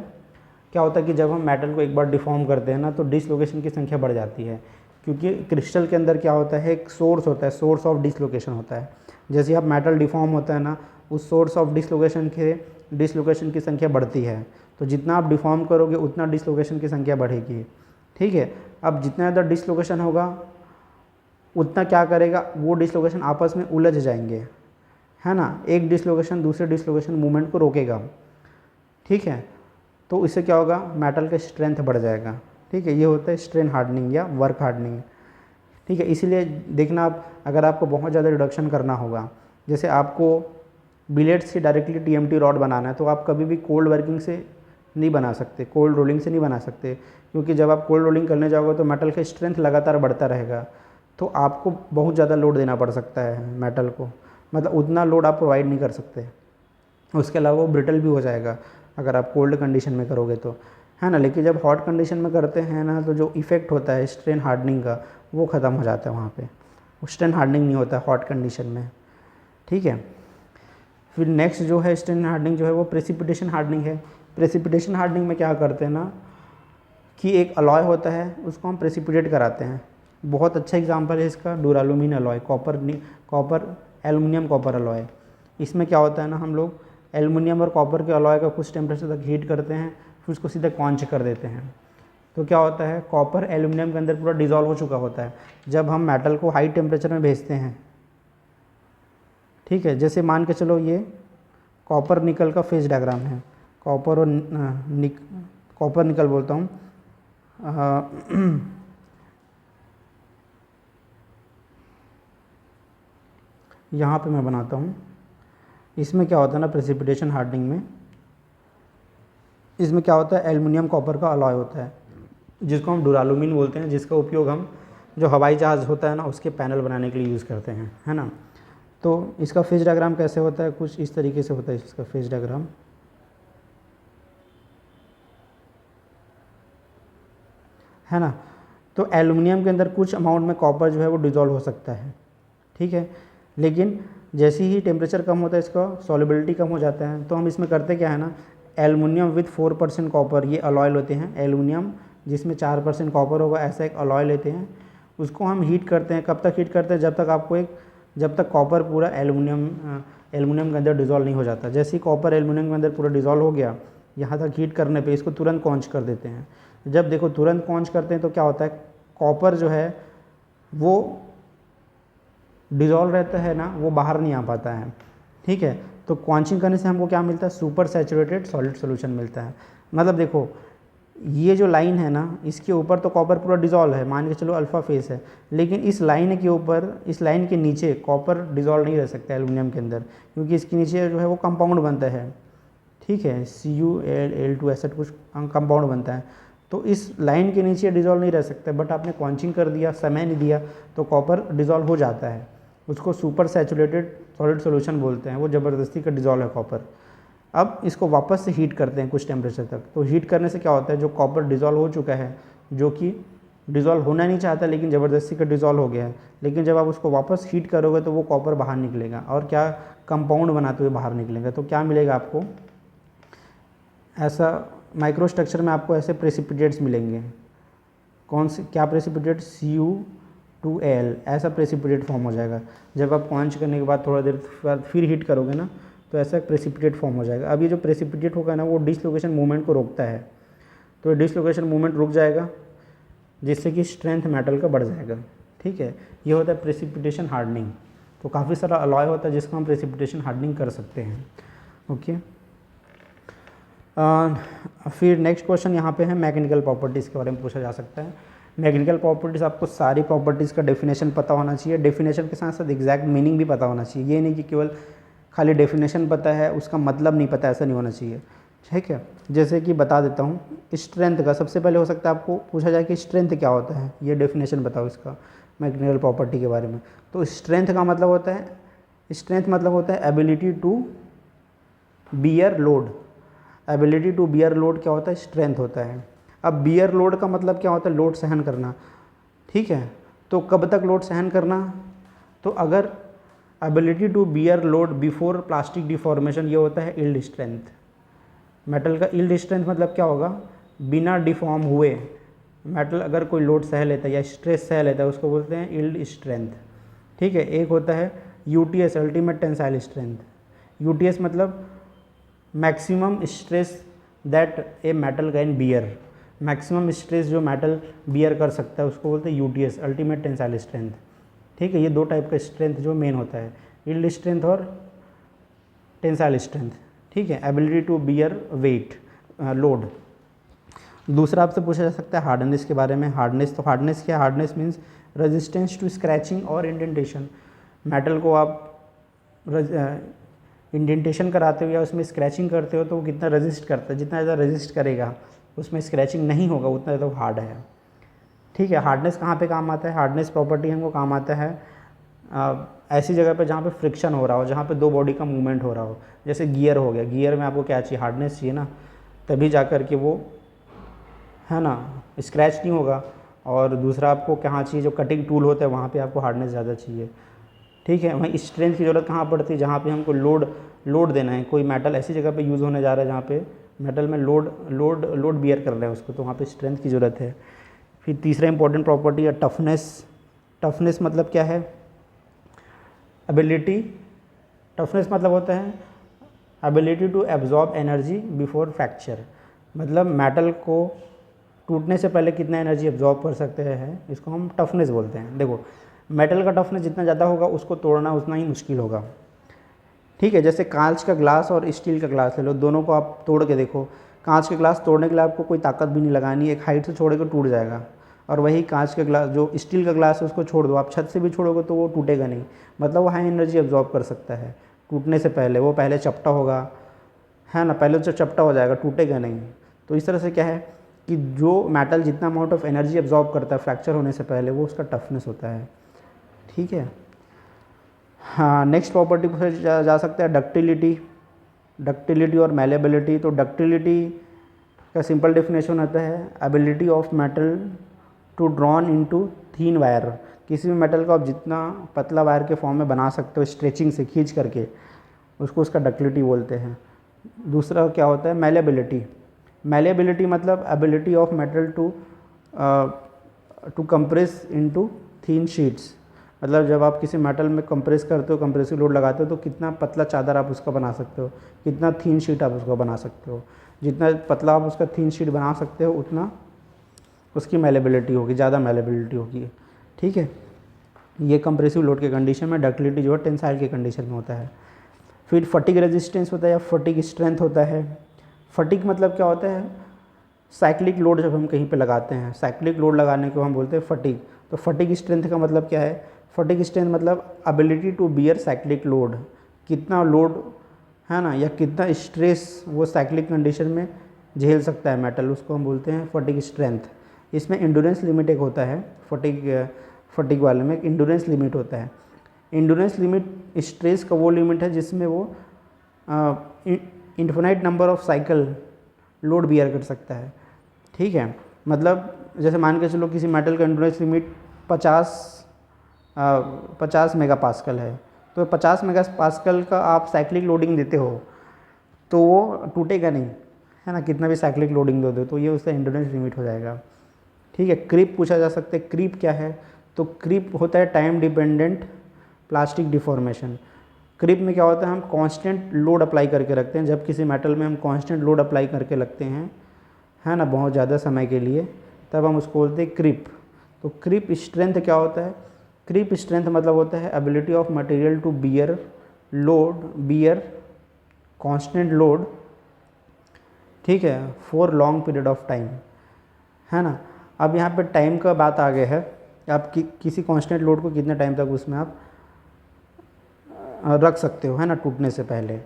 क्या होता है कि जब हम मेटल को एक बार डिफॉर्म करते हैं ना तो डिसलोकेशन की संख्या बढ़ जाती है, क्योंकि क्रिस्टल के अंदर क्या होता है, एक सोर्स होता है, सोर्स ऑफ डिसलोकेशन होता है। जैसे आप मेटल डिफॉर्म होता है ना, उस सोर्स ऑफ डिसलोकेशन की संख्या बढ़ती है, तो जितना आप डिफॉर्म करोगे उतना डिसलोकेशन की संख्या बढ़ेगी। ठीक है, अब जितना ज़्यादा डिसलोकेशन होगा उतना क्या करेगा, वो डिसलोकेशन आपस में उलझ जाएंगे, है ना। एक डिसलोकेशन दूसरे डिसलोकेशन मूवमेंट को रोकेगा। ठीक है, तो इससे क्या होगा, मेटल का स्ट्रेंथ बढ़ जाएगा। ठीक है, ये होता है स्ट्रेन हार्डनिंग या वर्क हार्डनिंग। ठीक है, इसीलिए देखना आप अगर आपको बहुत ज़्यादा रिडक्शन करना होगा, जैसे आपको बिलेट्स से डायरेक्टली टीएमटी रॉड बनाना है, तो आप कभी भी कोल्ड वर्किंग से नहीं बना सकते, कोल्ड रोलिंग से नहीं बना सकते, क्योंकि जब आप कोल्ड रोलिंग करने जाओगे तो मेटल का स्ट्रेंथ लगातार बढ़ता रहेगा, तो आपको बहुत ज़्यादा लोड देना पड़ सकता है मेटल को, मतलब उतना लोड आप प्रोवाइड नहीं कर सकते। उसके अलावा वो ब्रिटल भी हो जाएगा अगर आप कोल्ड कंडीशन में करोगे तो, है ना। लेकिन जब हॉट कंडीशन में करते हैं ना, तो जो इफ़ेक्ट होता है स्ट्रेन हार्डनिंग का वो ख़त्म हो जाता है वहाँ पे, स्ट्रेन हार्डनिंग नहीं होता हॉट कंडीशन में। ठीक है, फिर नेक्स्ट जो है स्ट्रेन हार्डनिंग जो है वो प्रेसिपिटेशन हार्डनिंग है। प्रेसिपिटेशन हार्डनिंग में क्या करते हैं ना कि एक अलॉय होता है उसको हम प्रेसिपिटेट कराते हैं। बहुत अच्छा एग्जांपल है इसका duralumin alloy, copper aluminium copper alloy. इसमें क्या होता है ना, हम लोग एल्युमिनियम और कॉपर के अलॉय का कुछ टेम्परेचर तक हीट करते हैं, फिर उसको सीधा कॉन्च कर देते हैं। तो क्या होता है, कॉपर एल्युमिनियम के अंदर पूरा डिज़ोल्व हो चुका होता है। जब हम मेटल को हाई टेम्परेचर में भेजते हैं, ठीक है, जैसे मान के चलो ये कॉपर निकल का फेज डायग्राम है, कॉपर निकल बोलता हूँ, यहाँ पे मैं बनाता हूँ। इसमें क्या होता है ना प्रेसिपिटेशन हार्डनिंग में, इसमें क्या होता है, एल्युमिनियम कॉपर का अलॉय होता है जिसको हम डुरालुमिन बोलते हैं, जिसका उपयोग हम जो हवाई जहाज़ होता है ना उसके पैनल बनाने के लिए यूज़ करते हैं, है ना। तो इसका फेज डायग्राम कैसे होता है, कुछ इस तरीके से होता है इसका फेज डायग्राम, है ना। तो एल्युमिनियम के अंदर कुछ अमाउंट में कॉपर जो है वो डिज़ोल्व हो सकता है, ठीक है। लेकिन जैसे ही टेम्परेचर कम होता है इसका सॉल्युबिलिटी कम हो जाता है। तो हम इसमें करते क्या है ना, एल्युमिनियम विथ 4% कॉपर, ये अलॉय लेते हैं, एल्युमिनियम जिसमें 4% कॉपर होगा ऐसा एक अलॉय लेते हैं, उसको हम हीट करते हैं। कब तक हीट करते हैं, जब तक कॉपर पूरा एल्युमिनियम के अंदर डिज़ोल्व नहीं हो जाता। जैसे ही कॉपर एल्युमिनियम के अंदर पूरा डिज़ोल्व हो गया, यहाँ तक हीट करने पे इसको तुरंत कॉन्च कर देते हैं। जब देखो तुरंत कॉन्च करते हैं तो क्या होता है, कॉपर जो है वो डिज़ोल्व रहता है ना, वो बाहर नहीं आ पाता है, ठीक है। तो क्वांचिंग करने से हमको क्या मिलता है, सुपर सैचुरेटेड सॉलिड सोल्यूशन मिलता है। मतलब देखो ये जो लाइन है ना, इसके ऊपर तो कॉपर पूरा डिज़ोल्व है, मान के चलो अल्फ़ा फेस है, लेकिन इस लाइन के ऊपर, इस लाइन के नीचे कॉपर डिज़ोल्व नहीं रह सकता एल्युमिनियम के अंदर, क्योंकि इसके नीचे जो है वो कंपाउंड बनता है, ठीक है, CuL2 ऐसा कुछ कंपाउंड बनता है। तो इस लाइन के नीचे डिज़ोल्व नहीं रह सकता, बट आपने क्वांचिंग कर दिया, समय नहीं दिया, तो कॉपर डिज़ोल्व हो जाता है। उसको सुपर सैचुरेटेड सॉलिड सोल्यूशन बोलते हैं, वो ज़बरदस्ती का डिज़ोल्व है कॉपर। अब इसको वापस से हीट करते हैं कुछ टेम्परेचर तक। तो हीट करने से क्या होता है, जो कॉपर डिज़ोल्व हो चुका है, जो कि डिज़ोल्व होना नहीं चाहता लेकिन ज़बरदस्ती का डिज़ोल्व हो गया है, लेकिन जब आप उसको वापस हीट करोगे तो वो कॉपर बाहर निकलेगा और क्या कंपाउंड बनाते हुए बाहर निकलेगा। तो क्या मिलेगा आपको, ऐसा माइक्रो स्ट्रक्चर में आपको ऐसे प्रेसिपिटेट्स मिलेंगे। कौन से, क्या प्रेसिपिटेट, Cu2Al, ऐसा प्रेसिपिटेट फॉर्म हो जाएगा। जब आप क्वांच करने के बाद थोड़ा देर बाद फिर हीट करोगे ना, तो ऐसा प्रेसिपिटेट फॉर्म हो जाएगा। अब ये जो प्रेसिपिटेट होगा ना, वो डिसलोकेशन मूवमेंट को रोकता है, तो डिसलोकेशन मूवमेंट रुक जाएगा, जिससे कि स्ट्रेंथ मेटल का बढ़ जाएगा, ठीक है। ये होता है प्रेसिपिटेशन हार्डनिंग। तो काफ़ी सारा अलॉय होता है जिसको हम प्रेसिपिटेशन हार्डनिंग कर सकते हैं, ओके। फिर नेक्स्ट क्वेश्चन यहाँ पे है मैकेनिकल प्रॉपर्टीज़ के बारे में पूछा जा सकता है। मैकेनिकल प्रॉपर्टीज़, आपको सारी प्रॉपर्टीज़ का डेफिनेशन पता होना चाहिए, डेफिनेशन के साथ साथ एग्जैक्ट मीनिंग भी पता होना चाहिए। ये नहीं कि केवल खाली डेफिनेशन पता है उसका मतलब नहीं पता, ऐसा नहीं होना चाहिए। ठीक है। जैसे कि बता देता हूँ, स्ट्रेंथ का सबसे पहले हो सकता है आपको पूछा जाए कि स्ट्रेंथ क्या होता है, ये डेफिनेशन बताओ इसका मैकेनिकल प्रॉपर्टी के बारे में। तो स्ट्रेंथ का मतलब होता है, स्ट्रेंथ मतलब होता है ability to bear load. Ability to bear load क्या होता है, स्ट्रेंथ होता है। अब बियर लोड का मतलब क्या होता है, लोड सहन करना। ठीक है, तो कब तक लोड सहन करना, तो अगर ability to bear load before plastic deformation, ये होता है यील्ड स्ट्रेंथ। मेटल का यील्ड स्ट्रेंथ मतलब क्या होगा, बिना डिफॉर्म हुए मेटल अगर कोई लोड सह लेता है या स्ट्रेस सह लेता है उसको बोलते हैं यील्ड स्ट्रेंथ। ठीक है, एक होता है UTS, ultimate tensile strength. UTS मतलब maximum stress that a metal can bear. Maximum stress जो मेटल बियर कर सकता है उसको बोलते हैं यूटीएस, अल्टीमेट टेंसाइल स्ट्रेंथ। ठीक है, ये दो टाइप का स्ट्रेंथ जो मेन होता है, यील्ड स्ट्रेंथ और टेंसाइल स्ट्रेंथ। ठीक है, ability to bear weight load. दूसरा आपसे पूछा जा सकता है हार्डनेस के बारे में। हार्डनेस, तो हार्डनेस क्या है, hardness means resistance to scratching और इंडेंटेशन। मेटल को आप इंडेंटेशन कराते हो या उसमें स्क्रैचिंग करते हो तो वो कितना रेजिस्ट करता है, जितना ज़्यादा रेजिस्ट करेगा उसमें स्क्रैचिंग नहीं होगा उतना ज़्यादा हार्ड है। ठीक है, हार्डनेस कहाँ पे काम आता है, हार्डनेस प्रॉपर्टी हमको काम आता है ऐसी जगह पे जहाँ पे फ्रिक्शन हो रहा हो, जहाँ पे दो बॉडी का मूवमेंट हो रहा हो। जैसे गियर हो गया, गियर में आपको क्या चाहिए, हार्डनेस चाहिए ना, तभी जा कर के वो है ना स्क्रैच नहीं होगा। और दूसरा आपको कहाँ चाहिए, जो कटिंग टूल होता है वहाँ पे आपको हार्डनेस ज़्यादा चाहिए। ठीक है, वहीं स्ट्रेंथ की ज़रूरत कहाँ पड़ती है, जहाँ पे हमको लोड देना है। कोई मेटल ऐसी जगह पे यूज़ होने जा रहा है जहाँ पे मेटल में लोड बियर कर रहे हैं उसको, तो वहाँ पे स्ट्रेंथ की ज़रूरत है। फिर तीसरा इंपॉर्टेंट प्रॉपर्टी है टफनेस। टफनेस मतलब क्या है, एबिलिटी, टफनेस मतलब होता है ability to absorb energy before fracture. मतलब मेटल को टूटने से पहले कितना एनर्जी एब्जॉर्ब कर सकते हैं, इसको हम टफनेस बोलते हैं। देखो, मेटल का टफनेस जितना ज़्यादा होगा उसको तोड़ना उतना ही मुश्किल होगा। ठीक है, जैसे कांच का ग्लास और स्टील का ग्लास ले लो, दोनों को आप तोड़ के देखो। कांच के ग्लास तोड़ने के लिए आपको कोई ताकत भी नहीं लगानी, एक हाइट से छोड़ के टूट जाएगा। और वही कांच के ग्लास, जो स्टील का ग्लास है उसको छोड़ दो, आप छत से भी छोड़ोगे तो वो टूटेगा नहीं। मतलब वो हाई एनर्जी एब्जॉर्ब कर सकता है टूटने से पहले। वो पहले चपटा होगा, है ना, पहले तो चपटा हो जाएगा, टूटेगा नहीं। तो इस तरह से क्या है कि जो मेटल जितना अमाउंट ऑफ एनर्जी एब्जॉर्ब करता है फ्रैक्चर होने से पहले, वो उसका टफनेस होता है। ठीक है, हाँ, नेक्स्ट प्रॉपर्टी पर जा सकता है डक्टिलिटी। डक्टिलिटी और मैलेबिलिटी। तो डक्टिलिटी का सिंपल डेफिनेशन होता है ability of metal to drawn into thin wire. किसी भी मेटल को आप जितना पतला वायर के फॉर्म में बना सकते हो स्ट्रेचिंग से, खींच करके, उसको उसका डक्टिलिटी बोलते हैं। दूसरा क्या होता है, मैलेबिलिटी। मैलेबिलिटी मतलब ability of metal to compress into thin sheets. मतलब जब आप किसी मेटल में कंप्रेस करते हो, कंप्रेसिव लोड लगाते हो, तो कितना पतला चादर आप उसका बना सकते हो, कितना थीन शीट आप उसका बना सकते हो। जितना पतला आप उसका थीन शीट बना सकते हो उतना उसकी मैलेबिलिटी होगी, ज़्यादा मैलेबिलिटी होगी। ठीक है, ये कंप्रेसिव लोड के कंडीशन में। डक्टिलिटी जो है टेंसाइल के कंडीशन में होता है। फिर फटीग रेजिस्टेंस होता है या फटीग स्ट्रेंथ होता है। फटीग मतलब क्या होता है, साइक्लिक लोड जब हम कहीं पे लगाते हैं, साइक्लिक लोड लगाने को हम बोलते हैं फटीग। तो फटीग स्ट्रेंथ का मतलब क्या है, फटीग स्ट्रेंथ मतलब ability to bear cyclic load. कितना लोड है ना, या कितना स्ट्रेस वो साइक्लिक कंडीशन में झेल सकता है मेटल, उसको हम बोलते हैं फटीग स्ट्रेंथ। इसमें इंड्योरेंस लिमिट एक होता है, फटीग वाले में एक इंड्योरेंस लिमिट होता है। इंड्योरेंस लिमिट स्ट्रेस का वो लिमिट है जिसमें वो infinite number of cycle load bear कर सकता है। ठीक है, मतलब जैसे मान के चलो किसी मेटल का इंड्योरेंस लिमिट 50 मेगा पास्कल है, तो 50 मेगा पास्कल का आप साइक्लिक लोडिंग देते हो तो वो टूटेगा नहीं, है ना, कितना भी साइक्लिक लोडिंग दो तो ये उसका इंड्योरेंस लिमिट हो जाएगा। ठीक है, क्रीप पूछा जा सकता है। क्रीप क्या है, तो क्रीप होता है time dependent plastic deformation. Creep में क्या होता है, हम कांस्टेंट लोड अप्लाई करके रखते हैं। जब किसी मेटल में हम कांस्टेंट लोड अप्लाई करके रखते हैं, है ना, बहुत ज़्यादा समय के लिए, तब हम उसको बोलते हैं क्रीप। तो क्रीप स्ट्रेंथ क्या होता है, क्रीप स्ट्रेंथ मतलब होता है ability of material to bear constant load, ठीक है, for long period of time, है ना। अब यहाँ पे टाइम का बात आ गया है, आप किसी कांस्टेंट लोड को कितने टाइम तक उसमें आप रख सकते हो, है ना, टूटने से पहले।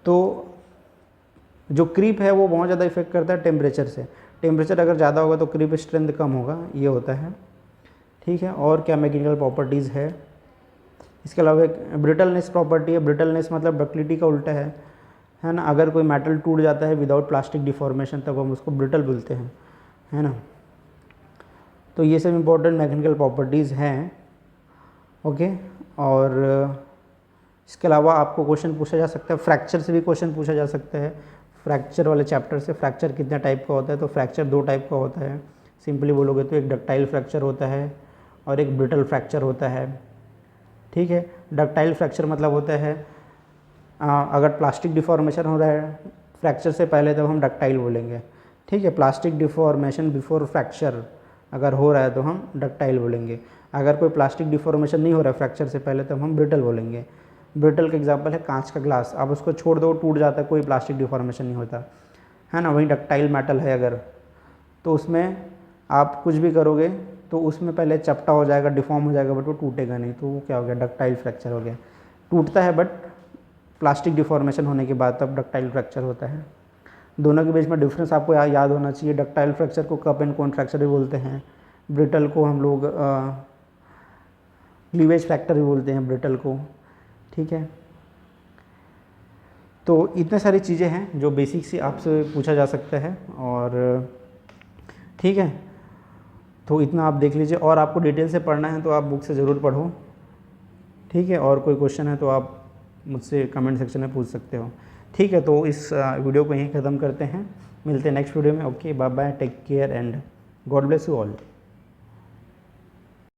तो जो क्रीप है वो बहुत ज़्यादा इफेक्ट करता है टेम्परेचर से, टेम्परेचर अगर ज़्यादा होगा तो क्रीप स्ट्रेंथ कम होगा, ये होता है, ठीक है। और क्या मैकेनिकल प्रॉपर्टीज़ है, इसके अलावा एक ब्रिटलनेस प्रॉपर्टी है, ब्रिटलनेस मतलब डक्टिलिटी का उल्टा है ना। अगर कोई मेटल टूट जाता है विदाउट प्लास्टिक डिफॉर्मेशन तब हम उसको ब्रिटल बोलते हैं, है ना। तो ये सब इम्पोर्टेंट मैकेनिकल प्रॉपर्टीज़ हैं, ओके। और इसके अलावा आपको क्वेश्चन पूछा जा सकता है, फ्रैक्चर से भी क्वेश्चन पूछा जा सकता है, फ्रैक्चर वाले चैप्टर से। फ्रैक्चर कितने टाइप का होता है, तो फ्रैक्चर 2 टाइप का होता है, सिंपली बोलोगे तो एक डक्टाइल फ्रैक्चर होता है और एक ब्रिटल फ्रैक्चर होता है, ठीक है। डक्टाइल फ्रैक्चर मतलब होता है अगर प्लास्टिक डिफॉर्मेशन हो रहा है फ्रैक्चर से पहले तब हम डक्टाइल बोलेंगे, ठीक है। प्लास्टिक डिफॉर्मेशन बिफोर फ्रैक्चर अगर हो रहा है तो हम डक्टाइल बोलेंगे। अगर कोई प्लास्टिक डिफॉर्मेशन नहीं हो रहा है फ्रैक्चर से पहले तब हम ब्रिटल बोलेंगे। ब्रिटल का एग्जांपल है कांच का ग्लास, आप उसको छोड़ दो टूट जाता है, कोई प्लास्टिक डिफॉर्मेशन नहीं होता, है ना। वहीं डक्टाइल मेटल है अगर, तो उसमें आप कुछ भी करोगे तो उसमें पहले चपटा हो जाएगा, डिफॉर्म हो जाएगा, बट वो टूटेगा नहीं, तो वो क्या हो गया, डक्टाइल फ्रैक्चर हो गया। टूटता है बट प्लास्टिक डिफॉर्मेशन होने के बाद तब डक्टाइल फ्रैक्चर होता है। दोनों के बीच में डिफरेंस आपको याद होना चाहिए। डक्टाइल फ्रैक्चर को कप एंड कोन फ्रैक्चर भी बोलते हैं, ब्रिटल को हम लोग क्लीवेज फ्रैक्चर भी बोलते हैं ब्रिटल को, ठीक है। तो इतने सारी चीज़ें हैं जो बेसिक से आपसे पूछा जा सकता है, और ठीक है, तो इतना आप देख लीजिए। और आपको डिटेल से पढ़ना है तो आप बुक से ज़रूर पढ़ो, ठीक है। और कोई क्वेश्चन है तो आप मुझसे कमेंट सेक्शन में पूछ सकते हो, ठीक है। तो इस वीडियो को यहीं ख़त्म करते हैं, मिलते हैं नेक्स्ट वीडियो में। Okay, bye bye, take care and God bless you all.